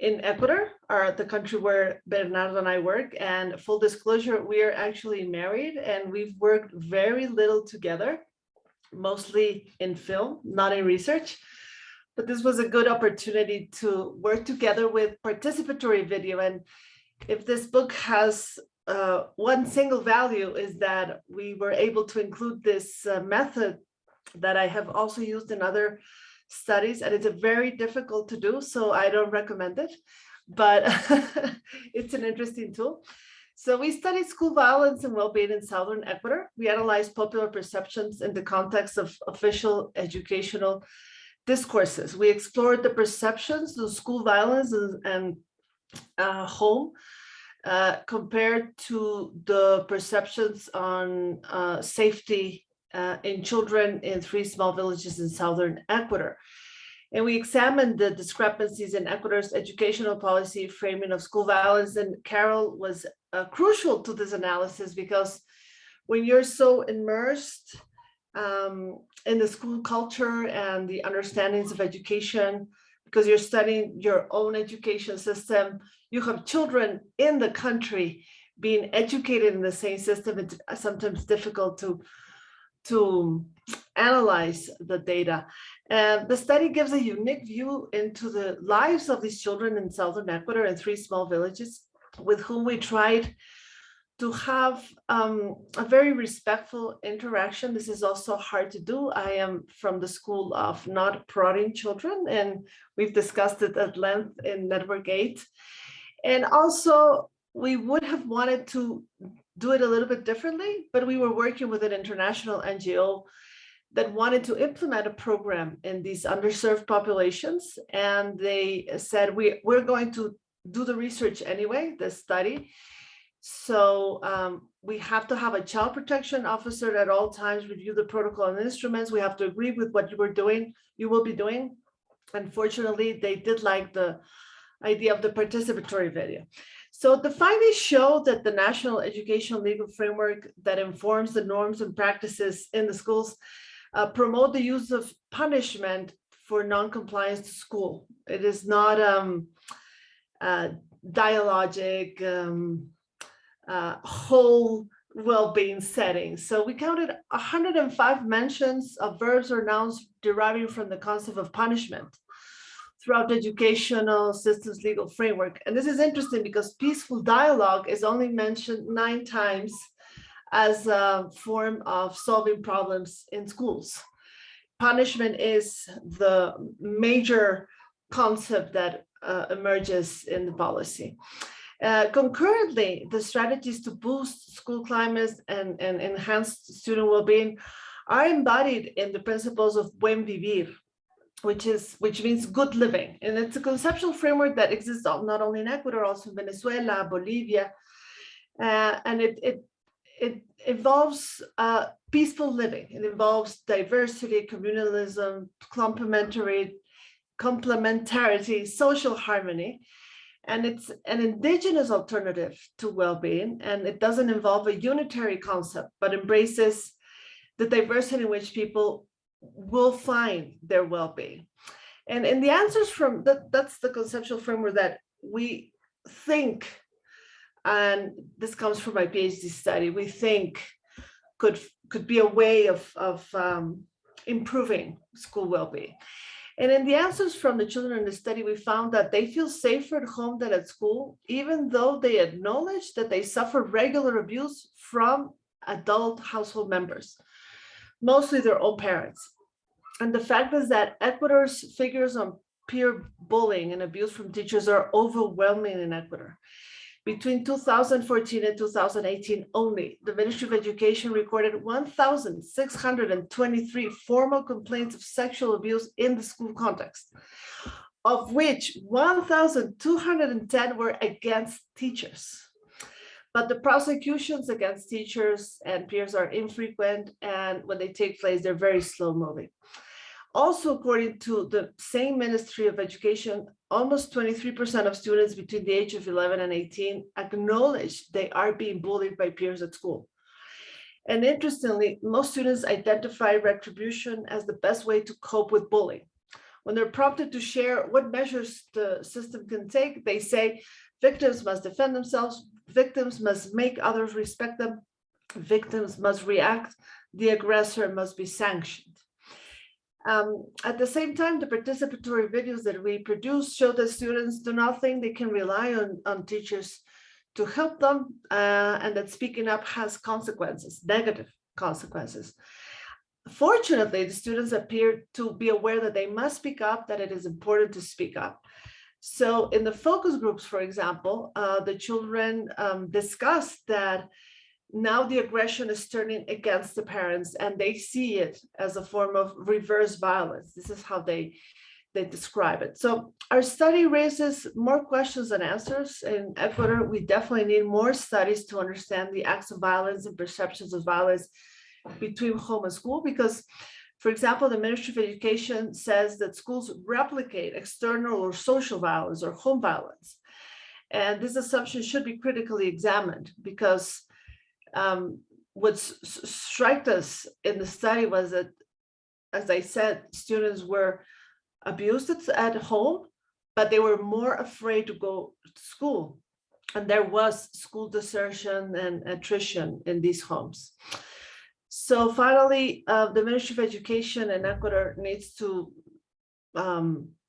in Ecuador, the country where Bernardo and I work. And full disclosure, we are actually married and we've worked very little together, mostly in film, not in research. But this was a good opportunity to work together with participatory video. And if this book has one single value, is that we were able to include this method that I have also used in other studies, and it's a very difficult to do, so I don't recommend it, but it's an interesting tool. So we studied school violence and well-being in Southern Ecuador. We analyzed popular perceptions in the context of official educational discourses. We explored the perceptions of school violence and home compared to the perceptions on safety in children in 3 small villages in Southern Ecuador. And we examined the discrepancies in Ecuador's educational policy framing of school violence. And Carol was crucial to this analysis, because when you're so immersed in the school culture and the understandings of education, because you're studying your own education system, you have children in the country being educated in the same system. It's sometimes difficult to analyze the data. And the study gives a unique view into the lives of these children in Southern Ecuador in 3 small villages, with whom we tried to have a very respectful interaction. This is also hard to do. I am from the school of not prodding children, and we've discussed it at length in Network 8. And also, we would have wanted to do it a little bit differently, but we were working with an international NGO that wanted to implement a program in these underserved populations. And they said, we're going to do the research anyway, the study. So we have to have a child protection officer at all times review the protocol and instruments. We have to agree with what you will be doing. Unfortunately, they did like the idea of the participatory video. So the findings show that the national educational legal framework that informs the norms and practices in the schools promote the use of punishment for non-compliance to school. It is not dialogic, whole well-being setting. So we counted 105 mentions of verbs or nouns deriving from the concept of punishment throughout the educational system's legal framework. And this is interesting because peaceful dialogue is only mentioned 9 times as a form of solving problems in schools. Punishment is the major concept that emerges in the policy. Concurrently, the strategies to boost school climate and enhance student well-being are embodied in the principles of buen vivir, which means good living. And it's a conceptual framework that exists not only in Ecuador, also in Venezuela, Bolivia, and it involves peaceful living. It involves diversity, communalism, complementarity, social harmony. And it's an indigenous alternative to well-being, and it doesn't involve a unitary concept, but embraces the diversity in which people will find their well-being. And in the answers from that's the conceptual framework that we think, and this comes from my PhD study, we think could be a way of improving school well-being. And in the answers from the children in the study, we found that they feel safer at home than at school, even though they acknowledge that they suffer regular abuse from adult household members, mostly their own parents. And the fact is that Ecuador's figures on peer bullying and abuse from teachers are overwhelming in Ecuador. Between 2014 and 2018 only, the Ministry of Education recorded 1,623 formal complaints of sexual abuse in the school context, of which 1,210 were against teachers. But the prosecutions against teachers and peers are infrequent, and when they take place, they're very slow moving. Also, according to the same Ministry of Education, almost 23% of students between the age of 11 and 18 acknowledge they are being bullied by peers at school. And interestingly, most students identify retribution as the best way to cope with bullying. When they're prompted to share what measures the system can take, they say victims must defend themselves, victims must make others respect them, victims must react, the aggressor must be sanctioned. At the same time, the participatory videos that we produce show that students do not think they can rely on teachers to help them, and that speaking up has consequences, negative consequences. Fortunately, the students appear to be aware that they must speak up, that it is important to speak up. So in the focus groups, for example, the children discussed that now the aggression is turning against the parents, and they see it as a form of reverse violence. This is how they describe it. So our study raises more questions than answers. In Ecuador, we definitely need more studies to understand the acts of violence and perceptions of violence between home and school, because, for example, the Ministry of Education says that schools replicate external or social violence or home violence. And this assumption should be critically examined, because what struck us in the study was that, as I said, students were abused at home, but they were more afraid to go to school. And there was school desertion and attrition in these homes. So finally, the Ministry of Education in Ecuador needs to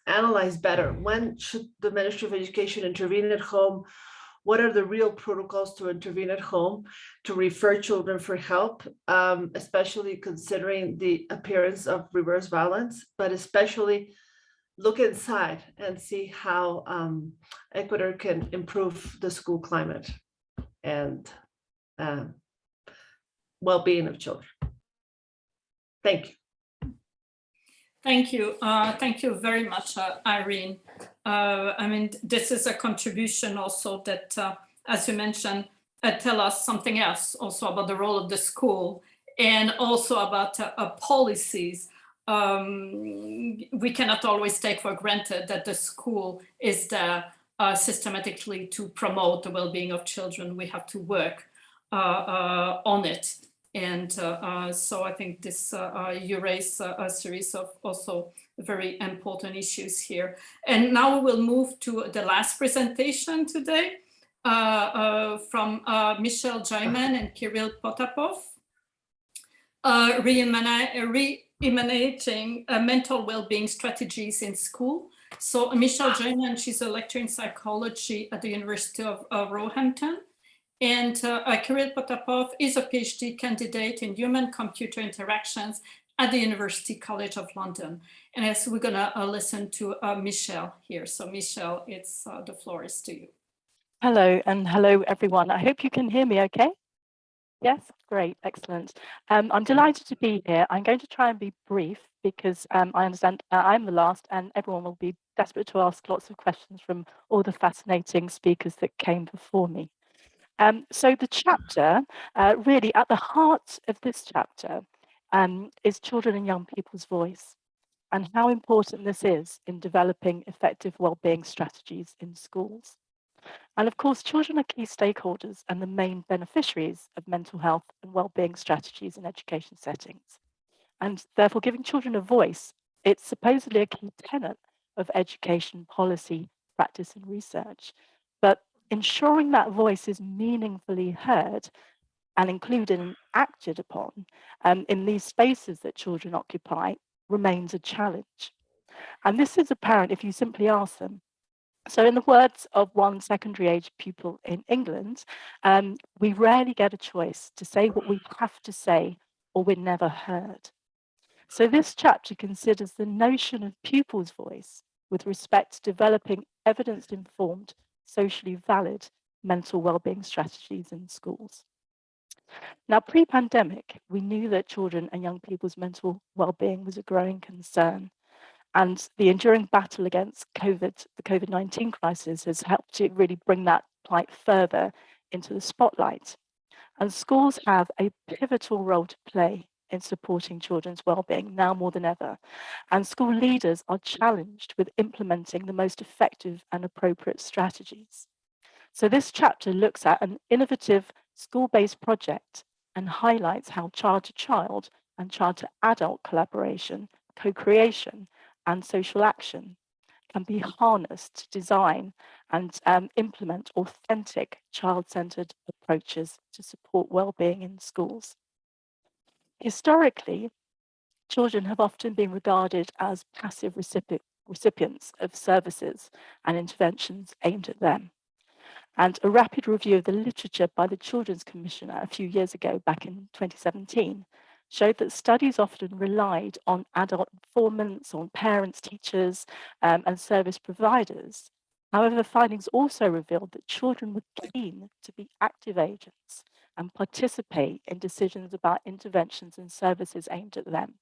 analyze better. When should the Ministry of Education intervene at home? What are the real protocols to intervene at home, to refer children for help, especially considering the appearance of reverse violence, but especially look inside and see how Ecuador can improve the school climate and well-being of children. Thank you. Thank you. Thank you very much, Irene. I mean, this is a contribution also that, as you mentioned, tell us something else also about the role of the school, and also about policies. We cannot always take for granted that the school is there systematically to promote the well-being of children. We have to work on it. And so I think this you raise a series of also very important issues here. And now we will move to the last presentation today from Michelle Jaiman and Kirill Potapov, reimagining mental well-being strategies in school. So Michelle Jaiman, she's a lecturer in psychology at the University of Roehampton. And Kirill Potapov is a PhD candidate in human-computer interactions at the University College of London. And as we're gonna listen to Michelle here. So Michelle, it's the floor is to you. Hello, and hello everyone. I hope you can hear me okay. Yes, great, excellent. I'm delighted to be here. I'm going to try and be brief because I understand I'm the last and everyone will be desperate to ask lots of questions from all the fascinating speakers that came before me. So the chapter, really at the heart of this chapter is children and young people's voice and how important this is in developing effective wellbeing strategies in schools. And of course, children are key stakeholders and the main beneficiaries of mental health and wellbeing strategies in education settings. And therefore, giving children a voice, it's supposedly a key tenet of education policy, practice, and research. But ensuring that voice is meaningfully heard and included and acted upon in these spaces that children occupy remains a challenge. And this is apparent if you simply ask them. So in the words of one secondary age pupil in England, we rarely get a choice to say what we have to say or we're never heard. So this chapter considers the notion of pupils' voice with respect to developing evidence-informed, socially valid mental wellbeing strategies in schools. Now, pre-pandemic, we knew that children and young people's mental wellbeing was a growing concern. And the enduring battle against the COVID-19 crisis has helped to really bring that plight further into the spotlight. And schools have a pivotal role to play in supporting children's well-being now more than ever. And school leaders are challenged with implementing the most effective and appropriate strategies. So this chapter looks at an innovative school-based project and highlights how child-to-child and child-to-adult collaboration, co-creation, and social action can be harnessed to design and implement authentic child-centered approaches to support well-being in schools. Historically, children have often been regarded as passive recipients of services and interventions aimed at them. And a rapid review of the literature by the Children's Commissioner a few years ago, back in 2017, showed that studies often relied on adult informants, on parents, teachers, and service providers. However, the findings also revealed that children were keen to be active agents and participate in decisions about interventions and services aimed at them.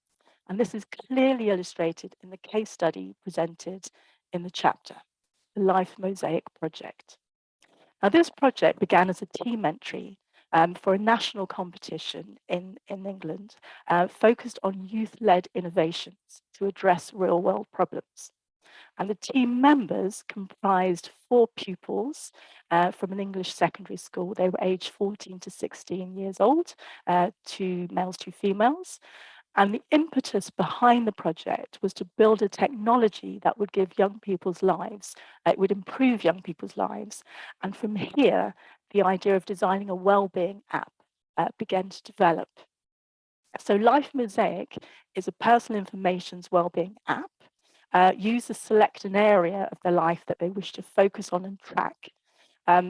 And this is clearly illustrated in the case study presented in the chapter, the Life Mosaic project. Now, this project began as a team entry for a national competition in England, focused on youth-led innovations to address real-world problems. And the team members comprised 4 pupils from an English secondary school. They were aged 14 to 16 years old, 2 males, 2 females. And the impetus behind the project was to build a technology that would give young people's lives, it would improve young people's lives. And from here, the idea of designing a wellbeing app began to develop. So Life Mosaic is a personal information's wellbeing app. Users select an area of their life that they wish to focus on and track.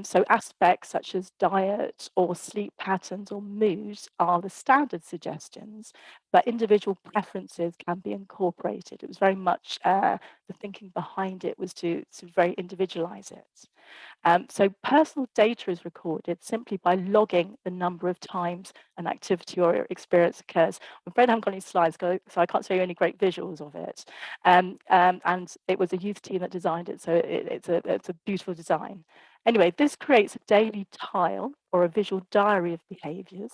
So aspects such as diet or sleep patterns or mood are the standard suggestions, but individual preferences can be incorporated. It was very much the thinking behind it was to very individualize it. So personal data is recorded simply by logging the number of times an activity or experience occurs. I'm afraid I haven't got any slides, so I can't show you any great visuals of it. And it was a youth team that designed it, so it's a beautiful design. Anyway, this creates a daily tile or a visual diary of behaviours,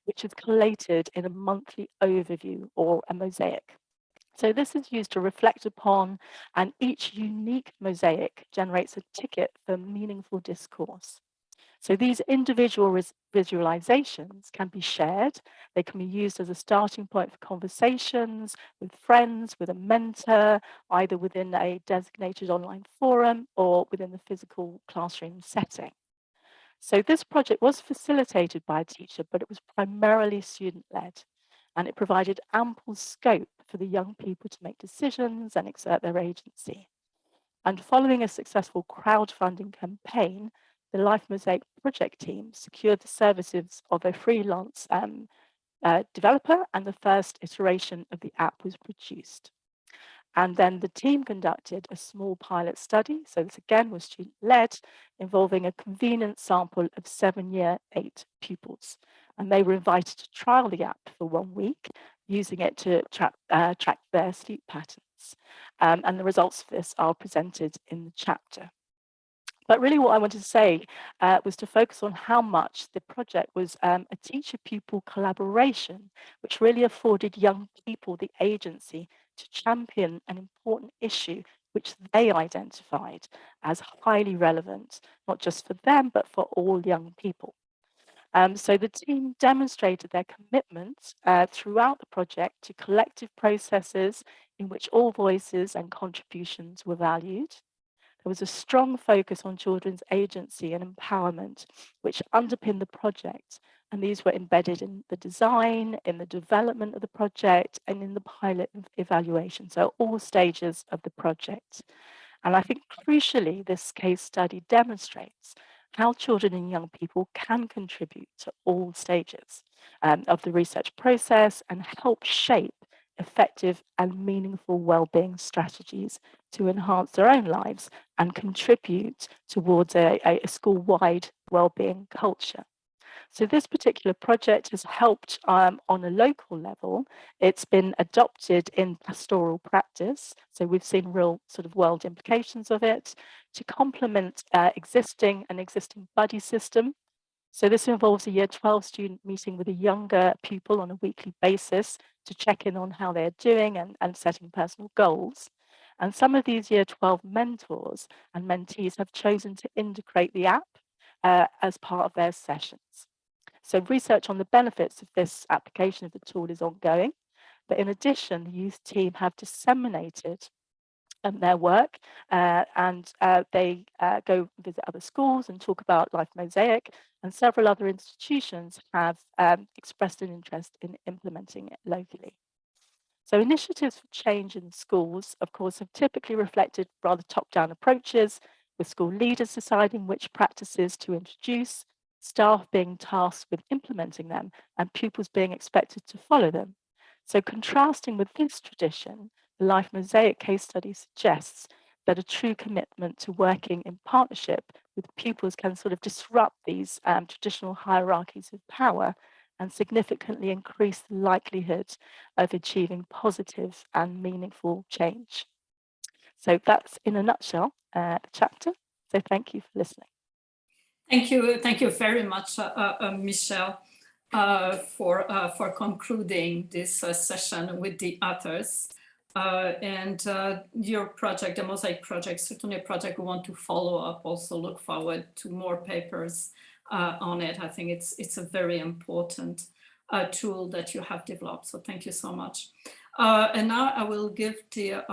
which is collated in a monthly overview or a mosaic. So this is used to reflect upon, and each unique mosaic generates a ticket for meaningful discourse. So these individual visualizations can be shared. They can be used as a starting point for conversations with friends, with a mentor, either within a designated online forum or within the physical classroom setting. So this project was facilitated by a teacher, but it was primarily student-led, and it provided ample scope for the young people to make decisions and exert their agency. And following a successful crowdfunding campaign, the Life Mosaic project team secured the services of a freelance developer, and the first iteration of the app was produced. And then the team conducted a small pilot study. So this again was student-led, involving a convenient sample of 7-year 8 pupils. And they were invited to trial the app for 1 week, using it to track their sleep patterns. And the results of this are presented in the chapter. But really what I wanted to say was to focus on how much the project was a teacher-pupil collaboration, which really afforded young people the agency to champion an important issue which they identified as highly relevant, not just for them, but for all young people. So the team demonstrated their commitment throughout the project to collective processes in which all voices and contributions were valued. There was a strong focus on children's agency and empowerment, which underpinned the project. And these were embedded in the design, in the development of the project, and in the pilot evaluation. So all stages of the project. And I think crucially, this case study demonstrates how children and young people can contribute to all stages of the research process and help shape effective and meaningful wellbeing strategies to enhance their own lives and contribute towards a school-wide wellbeing culture. So this particular project has helped on a local level. It's been adopted in pastoral practice. So we've seen real sort of world implications of it to complement existing buddy system. So this involves a year 12 student meeting with a younger pupil on a weekly basis to check in on how they're doing and setting personal goals. And some of these year 12 mentors and mentees have chosen to integrate the app as part of their sessions. So research on the benefits of this application of the tool is ongoing. But in addition, the youth team have disseminated their work and they go visit other schools and talk about Life Mosaic, and several other institutions have expressed an interest in implementing it locally. So initiatives for change in schools, of course, have typically reflected rather top-down approaches, with school leaders deciding which practices to introduce, staff being tasked with implementing them, and pupils being expected to follow them. So contrasting with this tradition, the Life Mosaic case study suggests that a true commitment to working in partnership with pupils can sort of disrupt these traditional hierarchies of power and significantly increase the likelihood of achieving positive and meaningful change. So that's in a nutshell the chapter. So thank you for listening. Thank you very much, Michelle, for concluding this session with the authors. And your project, the Mosaic project, certainly a project we want to follow up, also look forward to more papers on it. I think it's a very important tool that you have developed. So thank you so much. And now I will give the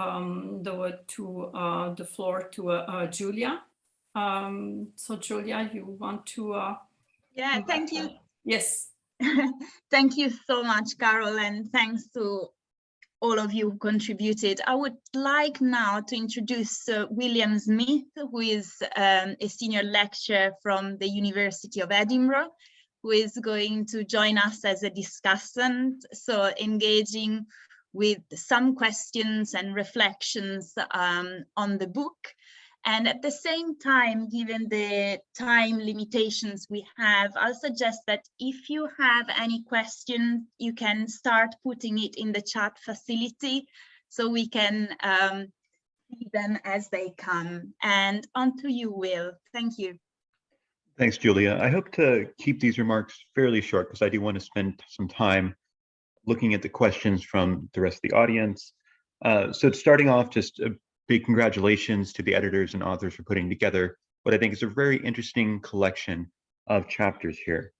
floor to Julia. So Julia, you want to? Yeah, thank you. Yes. Thank you so much, Carol, and thanks to all of you who contributed. I would like now to introduce William Smith, who is a senior lecturer from the University of Edinburgh, who is going to join us as a discussant, so engaging with some questions and reflections on the book. And at the same time, given the time limitations we have, I'll suggest that if you have any questions, you can start putting it in the chat facility so we can see them as they come. And on to you, Will. Thank you. Thanks, Julia. I hope to keep these remarks fairly short because I do want to spend some time looking at the questions from the rest of the audience. So starting off, just a big congratulations to the editors and authors for putting together what I think is a very interesting collection of chapters here.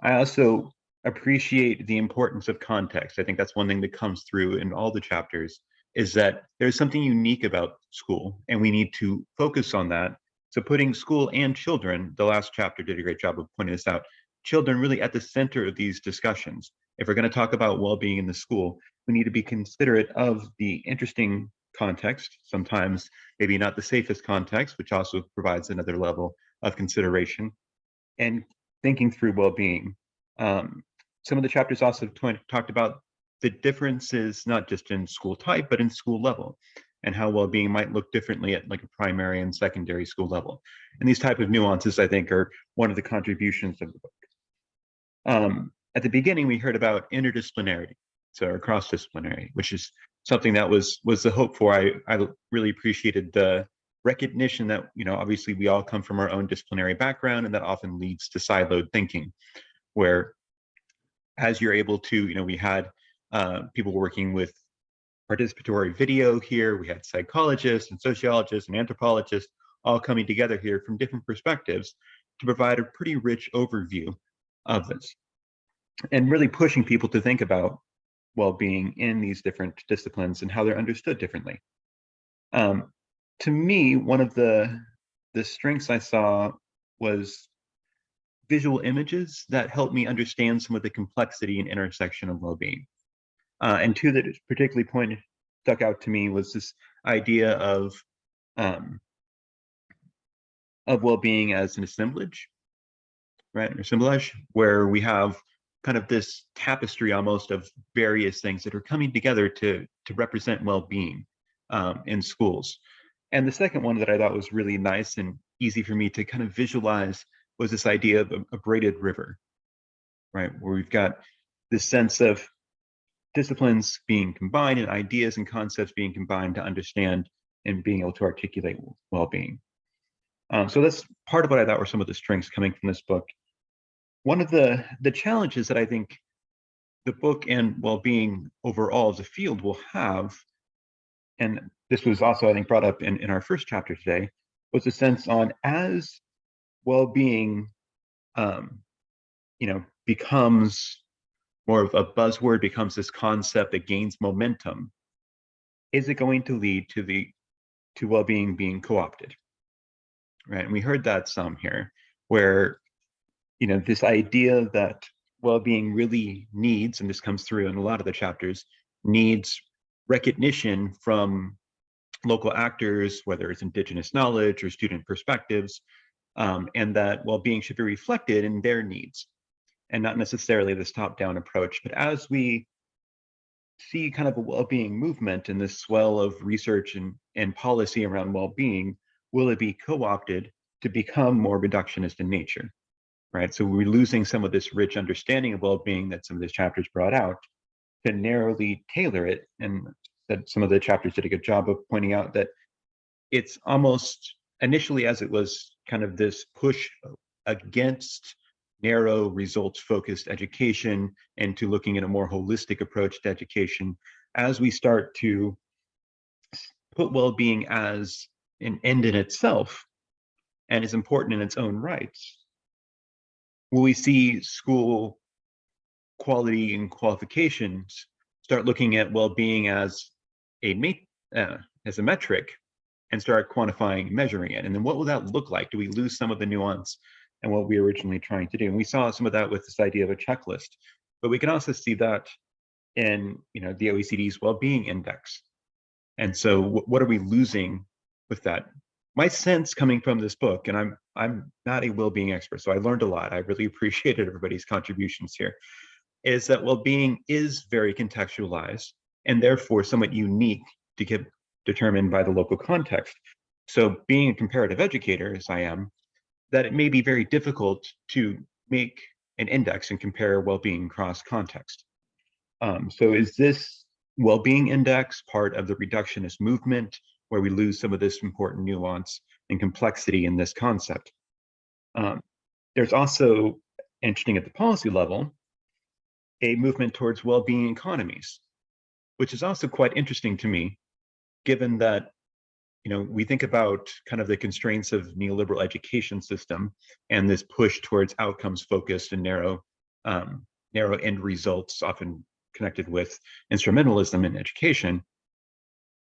I also appreciate the importance of context. I think that's one thing that comes through in all the chapters, is that there's something unique about school and we need to focus on that. So putting school and children, the last chapter did a great job of pointing this out, children really at the center of these discussions. If we're going to talk about well-being in the school, we need to be considerate of the interesting context, sometimes maybe not the safest context, which also provides another level of consideration, and thinking through well-being. Some of the chapters also talked about the differences, not just in school type, but in school level, and how well-being might look differently at like a primary and secondary school level. And these type of nuances, I think, are one of the contributions of the book. at the beginning, we heard about interdisciplinarity, so or cross-disciplinary, which is something that was the hope for. I really appreciated the recognition that, obviously we all come from our own disciplinary background, and that often leads to siloed thinking, where as you're able to, we had people working with participatory video here, we had psychologists and sociologists and anthropologists all coming together here from different perspectives to provide a pretty rich overview of this, and really pushing people to think about well-being in these different disciplines and how they're understood differently. To me, one of the strengths I saw was visual images that helped me understand some of the complexity and intersection of well-being. And two that particularly stuck out to me was this idea of well-being as an assemblage, right? Or assemblage, where we have kind of this tapestry almost of various things that are coming together to represent well-being in schools. And the second one that I thought was really nice and easy for me to kind of visualize was this idea of a braided river, right? Where we've got this sense of disciplines being combined and ideas and concepts being combined to understand and being able to articulate well-being. So that's part of what I thought were some of the strengths coming from this book. One of the challenges that I think the book and well-being overall as a field will have, and this was also, I think, brought up in our first chapter today, was a sense on as well-being, becomes more of a buzzword, becomes this concept that gains momentum, is it going to lead to well-being being co-opted, right? And we heard that some here, where this idea that well-being really needs, and this comes through in a lot of the chapters, needs recognition from local actors, whether it's indigenous knowledge or student perspectives, and that well-being should be reflected in their needs and not necessarily this top-down approach. But as we see kind of a well-being movement and this swell of research and policy around well-being, will it be co-opted to become more reductionist in nature, right? So we're losing some of this rich understanding of well-being that some of these chapters brought out to narrowly tailor it. And that some of the chapters did a good job of pointing out that it's almost initially, as it was kind of this push against narrow results-focused education and to looking at a more holistic approach to education, as we start to put well-being as an end in itself and is important in its own rights, will we see school quality and qualifications start looking at well-being as a metric and start quantifying and measuring it? And then what will that look like? Do we lose some of the nuance and what we were originally trying to do? And we saw some of that with this idea of a checklist, but we can also see that in the OECD's well-being index. And so what are we losing with that? My sense coming from this book, and I'm not a well-being expert, so I learned a lot. I really appreciated everybody's contributions here, is that well-being is very contextualized and therefore somewhat unique to get determined by the local context. So being a comparative educator, as I am, that it may be very difficult to make an index and compare well-being across context. So is this well-being index part of the reductionist movement where we lose some of this important nuance and complexity in this concept? There's also, interesting at the policy level, a movement towards well-being economies, which is also quite interesting to me, given that we think about kind of the constraints of neoliberal education system and this push towards outcomes focused and narrow end results, often connected with instrumentalism in education,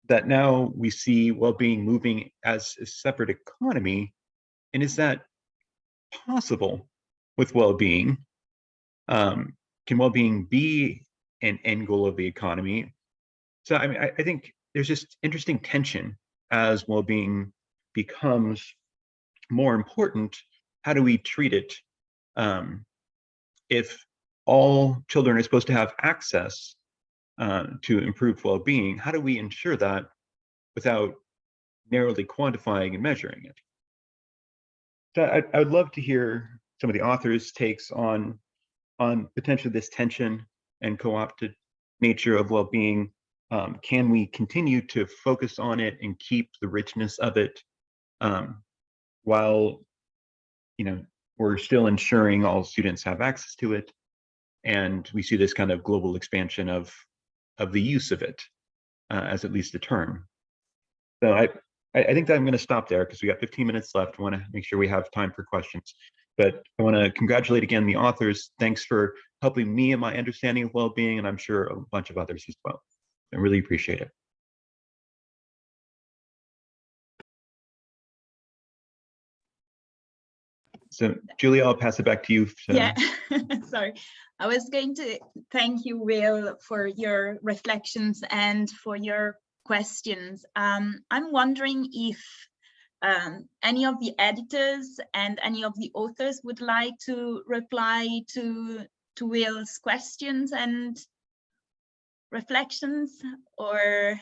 that now we see well-being moving as a separate economy. And is that possible with well-being? Can well-being be an end goal of the economy? So I think there's just interesting tension as well-being becomes more important. How do we treat it? If all children are supposed to have access to improved well-being, how do we ensure that without narrowly quantifying and measuring it? So I would love to hear some of the authors' takes on on potentially this tension and co-opted nature of well-being. Can we continue to focus on it and keep the richness of it while, we're still ensuring all students have access to it, and we see this kind of global expansion of the use of it as at least a term. So I think that I'm going to stop there because we got 15 minutes left. I want to make sure we have time for questions. But I want to congratulate again the authors. Thanks for helping me in my understanding of well-being, and I'm sure a bunch of others as well. I really appreciate it. So Julia, I'll pass it back to you. Yeah, sorry. I was going to thank you, Will, for your reflections and for your questions. I'm wondering if any of the editors and any of the authors would like to reply to Will's questions and reflections, or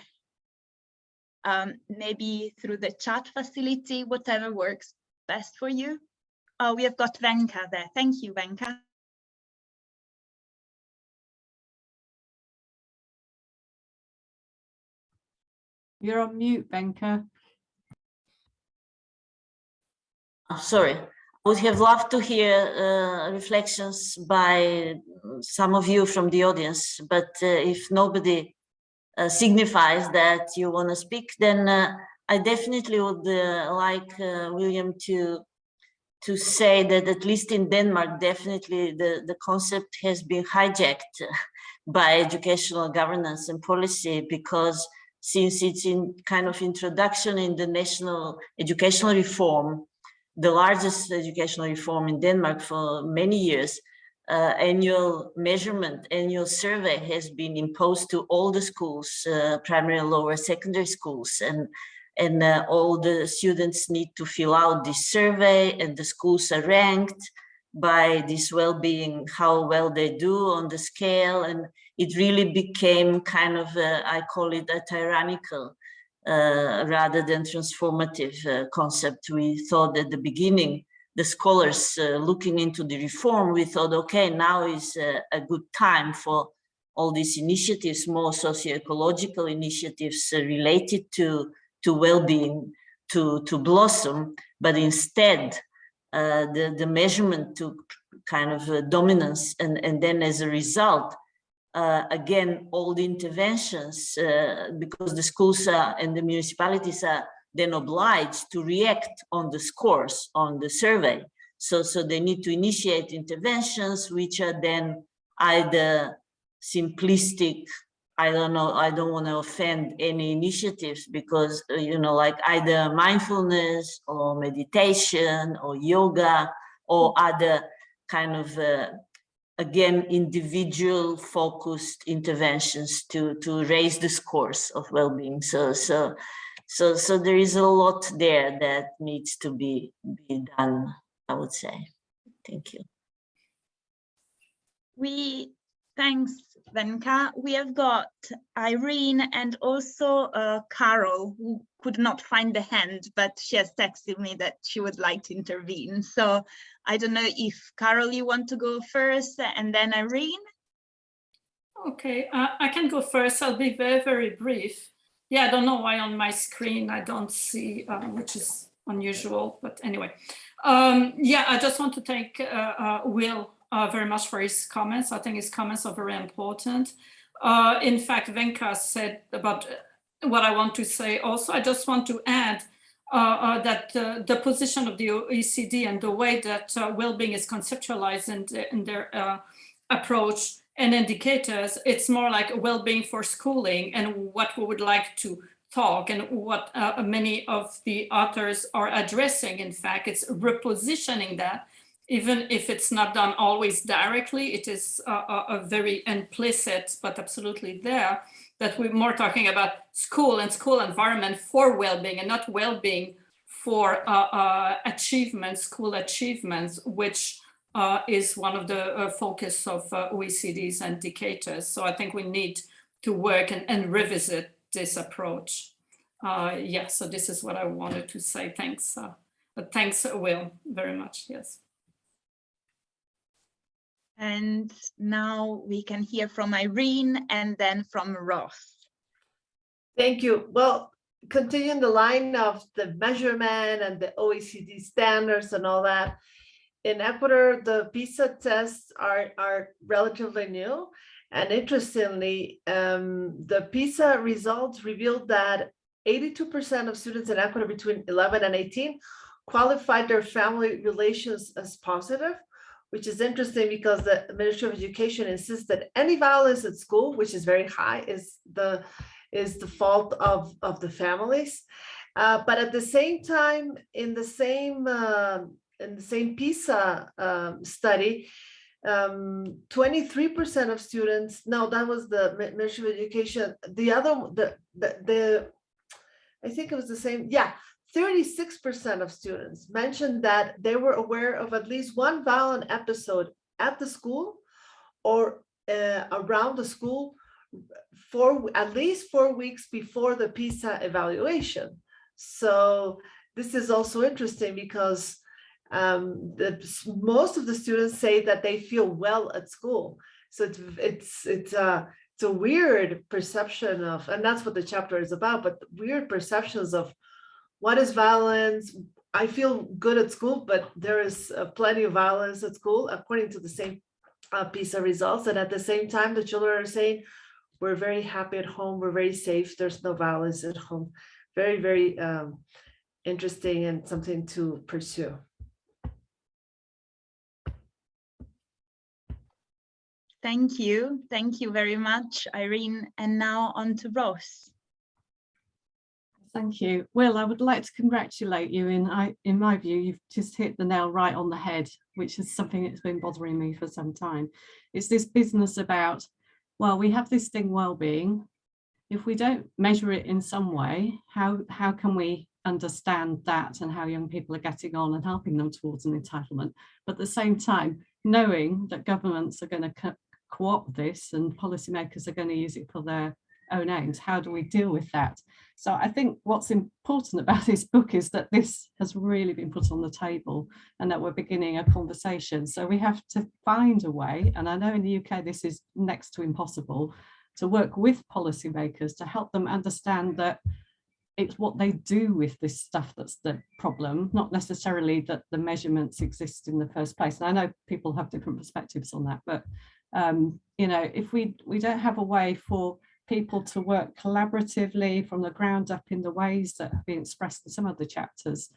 maybe through the chat facility, whatever works best for you. Oh, we have got Venka there. Thank you, Venka. You're on mute, Venka. Oh, sorry. I would have loved to hear reflections by some of you from the audience, but if nobody signifies that you want to speak, then I definitely would like William to say that at least in Denmark, definitely the concept has been hijacked by educational governance and policy, because since it's in kind of introduction in the national educational reform, the largest educational reform in Denmark for many years, annual measurement, annual survey has been imposed to all the schools, primary and lower secondary schools, and all the students need to fill out this survey, and the schools are ranked by this well-being, how well they do on the scale, and it really became kind of, I call it a tyrannical rather than transformative concept. We thought at the beginning, the scholars looking into the reform, we thought, okay, now is a good time for all these initiatives, more socio-ecological initiatives related to well-being to blossom, but instead the measurement took kind of dominance, and then as a result, again, all the interventions, because the schools and the municipalities are then obliged to react on the scores on the survey. So they need to initiate interventions, which are then either simplistic, I don't know, I don't want to offend any initiatives, because, like either mindfulness or meditation or yoga or other kind of, again, individual focused interventions to raise the scores of well-being. So there is a lot there that needs to be done, I would say. Thank you. Thanks, Venka. We have got Irene and also Carol, who could not find the hand, but she has texted me that she would like to intervene. So I don't know if Carol, you want to go first, and then Irene? Okay, I can go first. I'll be very, very brief. Yeah, I don't know why on my screen I don't see, which is unusual, but anyway. Yeah, I just want to thank Will very much for his comments. I think his comments are very important. In fact, Venka said about what I want to say also. I just want to add that the position of the OECD and the way that well-being is conceptualized in their approach and indicators, it's more like well-being for schooling, and what we would like to talk and what many of the authors are addressing. In fact, it's repositioning that, even if it's not done always directly, it is a very implicit, but absolutely there, that we're more talking about school and school environment for well-being, and not well-being for achievements, school achievements, which is one of the focus of OECD's indicators. So I think we need to work and revisit this approach. Yeah, so this is what I wanted to say. Thanks. But thanks, Will, very much. Yes. And now we can hear from Irene and then from Ross. Thank you. Well, continuing the line of the measurement and the OECD standards and all that, in Ecuador, the PISA tests are relatively new. And interestingly, the PISA results revealed that 82% of students in Ecuador between 11 and 18 qualified their family relations as positive, which is interesting because the Ministry of Education insists that any violence at school, which is very high, is the fault of the families. But at the same time, in the same PISA study, 23% of students, no, that was the Ministry of Education. The other, I think it was the same, yeah, 36% of students mentioned that they were aware of at least one violent episode at the school or around the school for at least 4 weeks before the PISA evaluation. So this is also interesting because most of the students say that they feel well at school. So it's a weird perception of, and that's what the chapter is about, but weird perceptions of what is violence. I feel good at school, but there is plenty of violence at school, according to the same PISA results. And at the same time, the children are saying, we're very happy at home, we're very safe, there's no violence at home. Very, very interesting and something to pursue. Thank you. Thank you very much, Irene. And now on to Ross. Thank you. Will, I would like to congratulate you. In my view, you've just hit the nail right on the head, which is something that's been bothering me for some time. It's this business about, well, we have this thing, well-being. If we don't measure it in some way, how can we understand that and how young people are getting on and helping them towards an entitlement? But at the same time, knowing that governments are going to co-opt this and policymakers are going to use it for their own aims, how do we deal with that? So I think what's important about this book is that this has really been put on the table and that we're beginning a conversation. So we have to find a way, and I know in the UK this is next to impossible, to work with policymakers to help them understand that it's what they do with this stuff that's the problem, not necessarily that the measurements exist in the first place. And I know people have different perspectives on that, but you know, if we don't have a way for people to work collaboratively from the ground up in the ways that have been expressed in some of the chapters,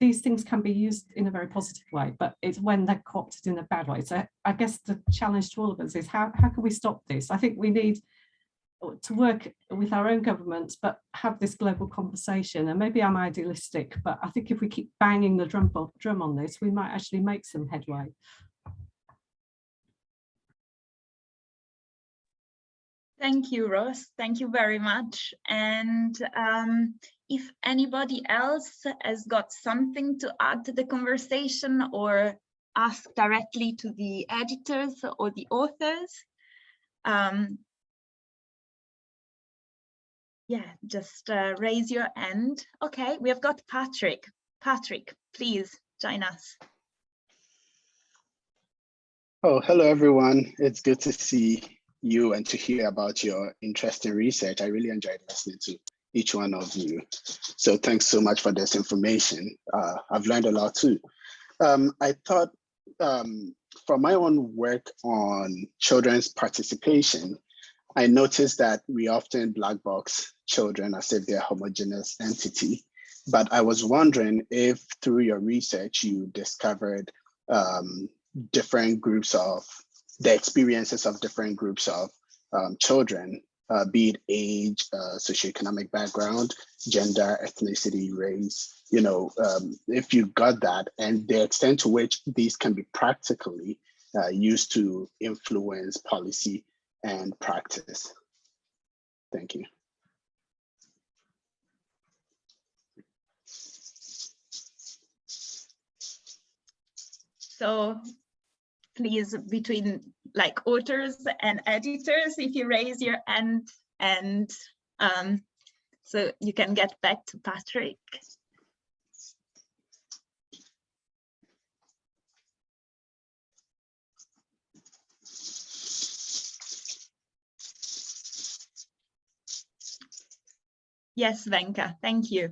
these things can be used in a very positive way, but it's when they're co-opted in a bad way. So I guess the challenge to all of us is how can we stop this? I think we need to work with our own governments, but have this global conversation. And maybe I'm idealistic, but I think if we keep banging the drum on this, we might actually make some headway. Thank you, Ross. Thank you very much. And if anybody else has got something to add to the conversation or ask directly to the editors or the authors, yeah, just raise your hand. Okay, we have got Patrick. Patrick, please join us. Oh, hello, everyone. It's good to see you and to hear about your interesting research. I really enjoyed listening to each one of you. So thanks so much for this information. I've learned a lot too. I thought from my own work on children's participation, I noticed that we often black box children as if they're a homogeneous entity. But I was wondering if through your research, you discovered different groups of the experiences of different groups of children, be it age, socioeconomic background, gender, ethnicity, race, you know, if you got that and the extent to which these can be practically used to influence policy and practice. Thank you. So please, between like authors and editors, if you raise your hand, and so you can get back to Patrick. Yes, Venka, thank you.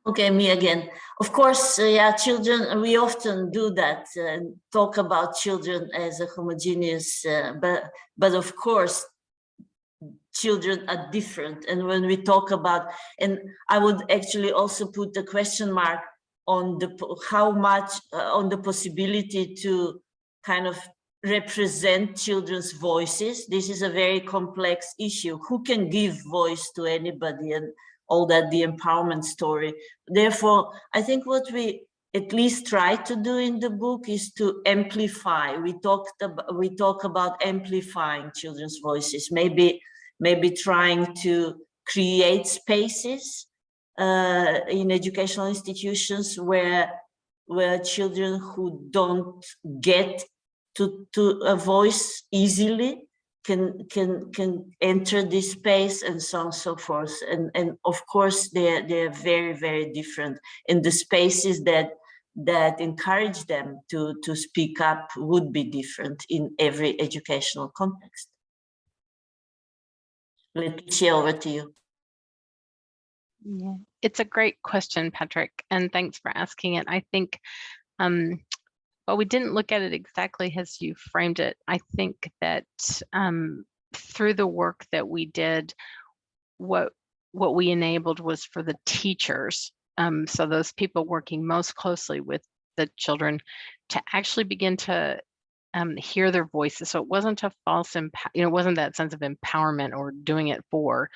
Okay, me again. Of course, yeah, children, we often do that, talk about children as a homogeneous, but of course, children are different. And when we talk about, and I would actually also put the question mark on how much, on the possibility to kind of represent children's voices. This is a very complex issue. Who can give voice to anybody, and all that, the empowerment story. Therefore, I think what we at least try to do in the book is to amplify. We talk about amplifying children's voices, maybe trying to create spaces in educational institutions where children who don't get to a voice easily can enter this space, and so on and so forth. And of course they're very, very different. In the spaces that encourage them to speak up would be different in every educational context. Leticia, over to you. Yeah, it's a great question, Patrick, and thanks for asking it. I think well, we didn't look at it exactly as you framed it. I think that through the work that we did, what we enabled was for the teachers, so those people working most closely with the children, to actually begin to hear their voices. So it wasn't a false, it wasn't that sense of empowerment or doing it for,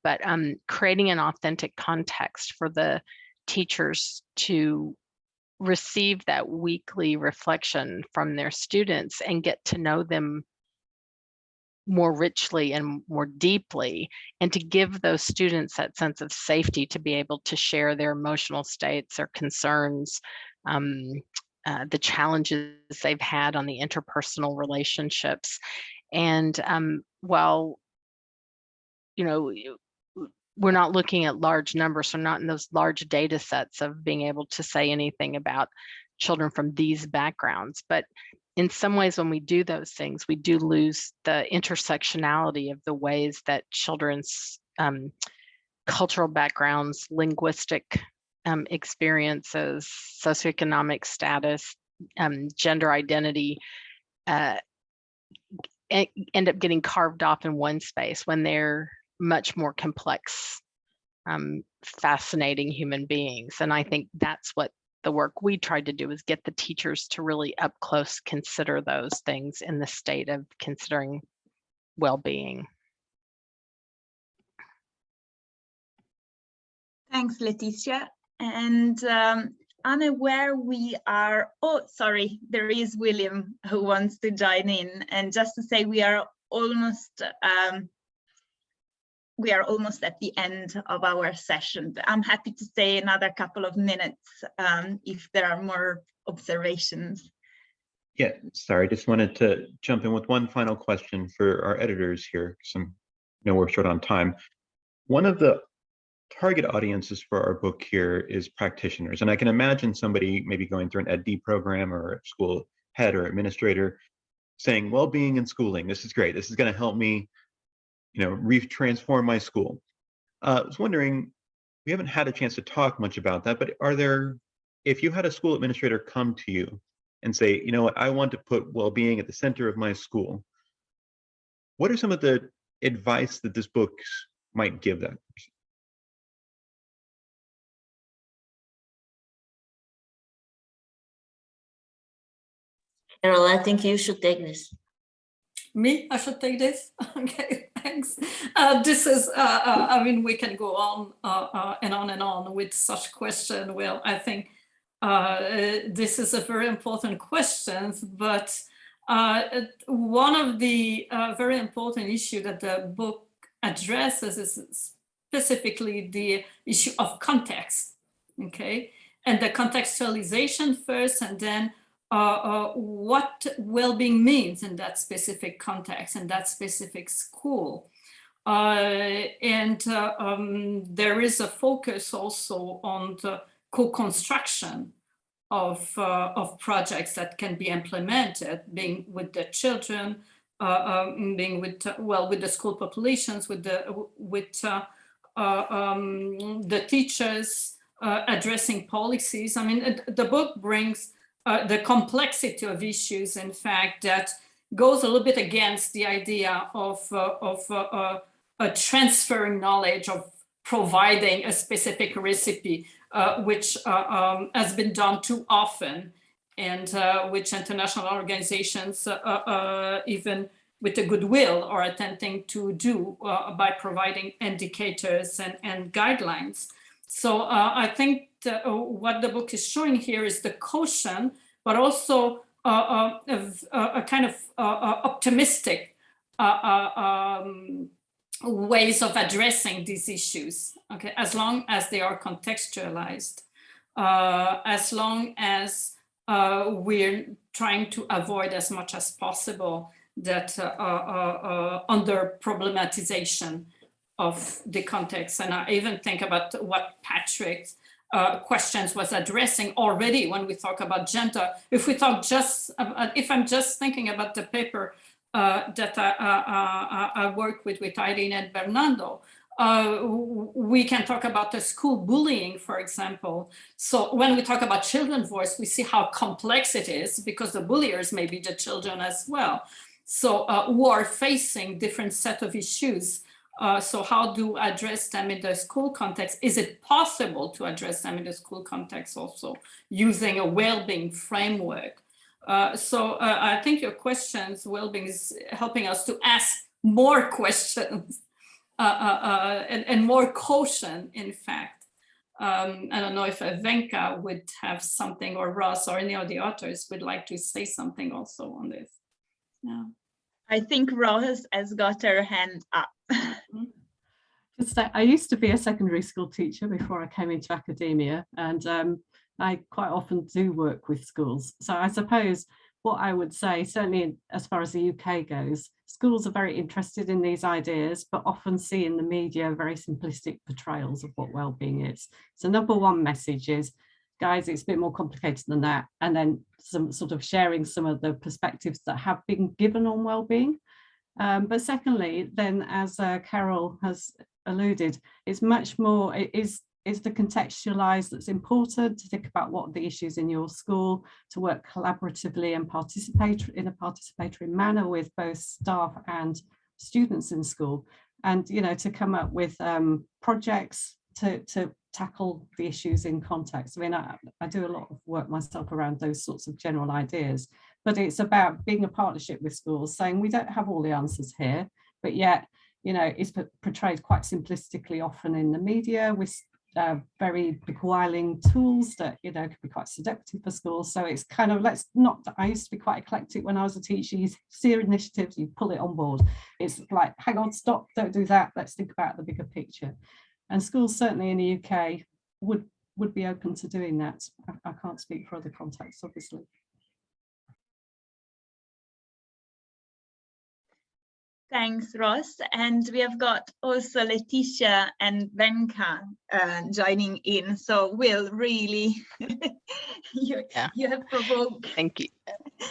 but creating an authentic context for the teachers to receive that weekly reflection from their students and get to know them more richly and more deeply, and to give those students that sense of safety to be able to share their emotional states, their concerns, the challenges they've had on the interpersonal relationships. And while, we're not looking at large numbers, so not in those large data sets of being able to say anything about children from these backgrounds. But in some ways, when we do those things, we do lose the intersectionality of the ways that children's cultural backgrounds, linguistic experiences, socioeconomic status, gender identity end up getting carved off in one space when they're much more complex, fascinating human beings. And I think that's what the work we tried to do, is get the teachers to really up close consider those things in the state of considering well-being. Thanks, Leticia. And I'm aware we are, oh, sorry, there is William who wants to join in. And just to say, we are almost at the end of our session. I'm happy to stay another couple of minutes if there are more observations. Yeah, sorry, just wanted to jump in with one final question for our editors here, because we're short on time. One of the target audiences for our book here is practitioners, and I can imagine somebody maybe going through an EdD program, or a school head or administrator saying, well-being and schooling, this is great, this is going to help me transform my school. I was wondering, we haven't had a chance to talk much about that, but if you had a school administrator come to you and say, you know what, I want to put well-being at the center of my school, what are some of the advice that this book might give them? Carol, I think you should take this. Me? I should take this? Okay, thanks. This is, we can go on and on with such question. Well, I think this is a very important question, but one of the very important issue that the book addresses is specifically the issue of context, okay? And the contextualization first, and then what well-being means in that specific context and that specific school. There is a focus also on the co-construction of projects that can be implemented, being with the children, being with the school populations, with the teachers addressing policies. I mean, the book brings the complexity of issues, in fact, that goes a little bit against the idea of transferring knowledge, of providing a specific recipe, which has been done too often, and which international organizations, even with a goodwill, are attempting to do by providing indicators and guidelines. So I think what the book is showing here is the caution, but also a kind of optimistic ways of addressing these issues, okay, as long as they are contextualized, as long as we're trying to avoid as much as possible that under problematization of the context. And I even think about what Patrick's questions was addressing already when we talk about gender. If we talk just, if I'm just thinking about the paper that I work with Eileen and Bernardo, we can talk about the school bullying, for example. So when we talk about children's voice, we see how complex it is, because the bulliers may be the children as well. So who are facing different set of issues. So how do address them in the school context? Is it possible to address them in the school context also using a well-being framework? So I think your questions, well-being, is helping us to ask more questions and more caution, in fact. I don't know if Venka would have something, or Ross, or any of the authors would like to say something also on this. Yeah. I think Ross has got her hand up. Just I used to be a secondary school teacher before I came into academia, and I quite often do work with schools. So I suppose what I would say, certainly as far as the UK goes, schools are very interested in these ideas, but often see in the media very simplistic portrayals of what well-being is. So number one message is, guys, it's a bit more complicated than that. And then some sort of sharing some of the perspectives that have been given on well-being. But secondly, then, as Carol has alluded, it's much more, it's the contextualized that's important, to think about what the issues in your school, to work collaboratively and participate in a participatory manner with both staff and students in school, and to come up with projects to tackle the issues in context. I mean, I do a lot of work myself around those sorts of general ideas, but it's about being a partnership with schools, saying we don't have all the answers here, but yet, it's portrayed quite simplistically often in the media with very beguiling tools that, can be quite seductive for schools. So it's kind of, I used to be quite eclectic when I was a teacher. You see initiatives, you pull it on board. It's like, hang on, stop, don't do that. Let's think about the bigger picture. And schools certainly in the UK would be open to doing that. I can't speak for other contexts, obviously. Thanks, Ross. And we have got also Letitia and Venka joining in. So Will, really, you have provoked. Thank you.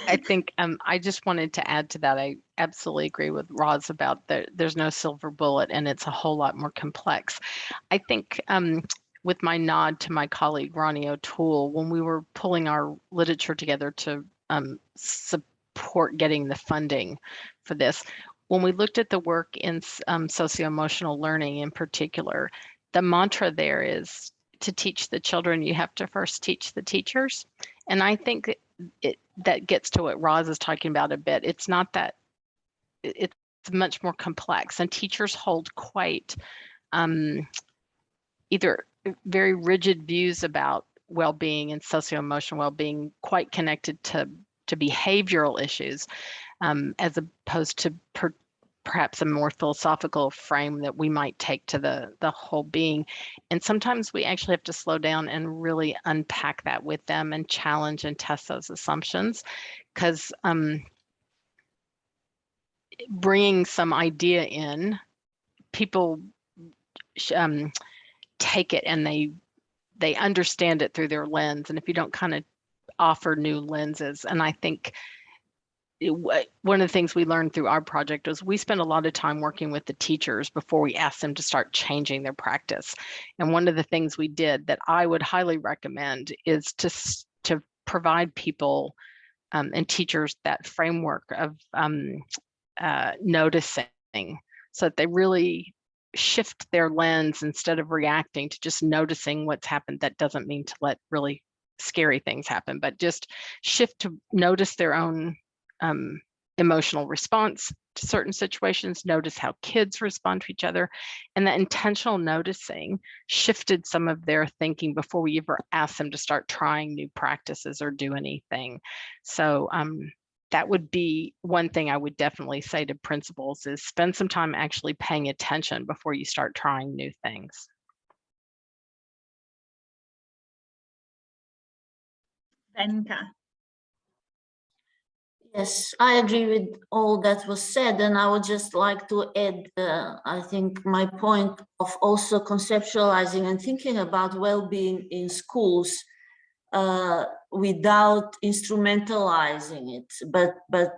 I think I just wanted to add to that. I absolutely agree with Roz about there's no silver bullet, and it's a whole lot more complex. I think with my nod to my colleague Ronnie O'Toole, when we were pulling our literature together to support getting the funding for this, when we looked at the work in socio-emotional learning in particular, the mantra there is to teach the children, you have to first teach the teachers. And I think that gets to what Roz is talking about a bit. It's not that, it's much more complex, and teachers hold quite either very rigid views about well-being and socio-emotional well-being, quite connected to behavioral issues, as opposed to perhaps a more philosophical frame that we might take to the whole being. And sometimes we actually have to slow down and really unpack that with them and challenge and test those assumptions, because bringing some idea in, people take it and they understand it through their lens. And if you don't kind of offer new lenses, and I think one of the things we learned through our project was we spent a lot of time working with the teachers before we asked them to start changing their practice. And one of the things we did that I would highly recommend is to provide people and teachers that framework of noticing, so that they really shift their lens instead of reacting to just noticing what's happened. That doesn't mean to let really scary things happen, but just shift to notice their own emotional response to certain situations, notice how kids respond to each other. And that intentional noticing shifted some of their thinking before we ever asked them to start trying new practices or do anything. So that would be one thing I would definitely say to principals, is spend some time actually paying attention before you start trying new things. Venka. Yes, I agree with all that was said, and I would just like to add, I think, my point of also conceptualizing and thinking about well-being in schools without instrumentalizing it, but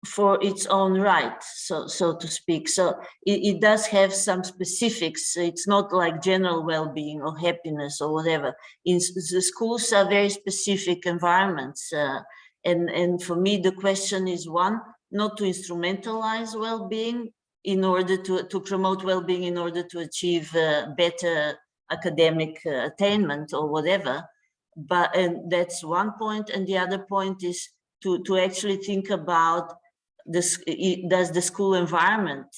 for its own right, so to speak. So it does have some specifics. It's not like general well-being or happiness or whatever. The schools are very specific environments. And for me, the question is, one, not to instrumentalize well-being in order to promote well-being in order to achieve better academic attainment or whatever. And that's one point. And the other point is to actually think about this, does the school environment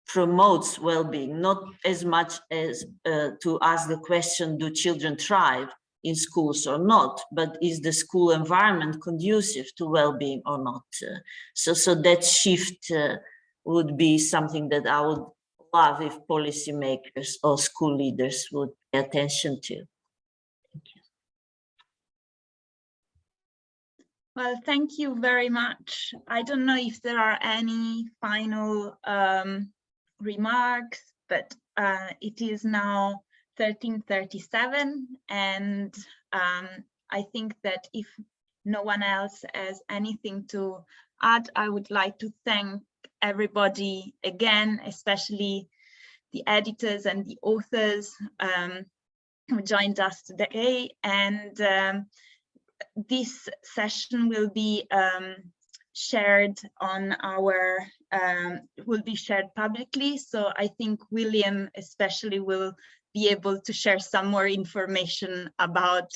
promotes well-being, not as much as to ask the question, do children thrive in schools or not, but is the school environment conducive to well-being or not? So that shift would be something that I would love if policymakers or school leaders would pay attention to. Well, thank you very much. I don't know if there are any final remarks, but it is now 13:37, and I think that if no one else has anything to add, I would like to thank everybody again, especially the editors and the authors who joined us today. And this session will be shared on our, will be shared publicly. So I think William especially will be able to share some more information about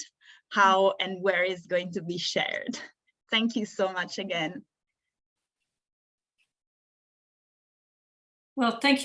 how and where it's going to be shared. Thank you so much again. Well, thank you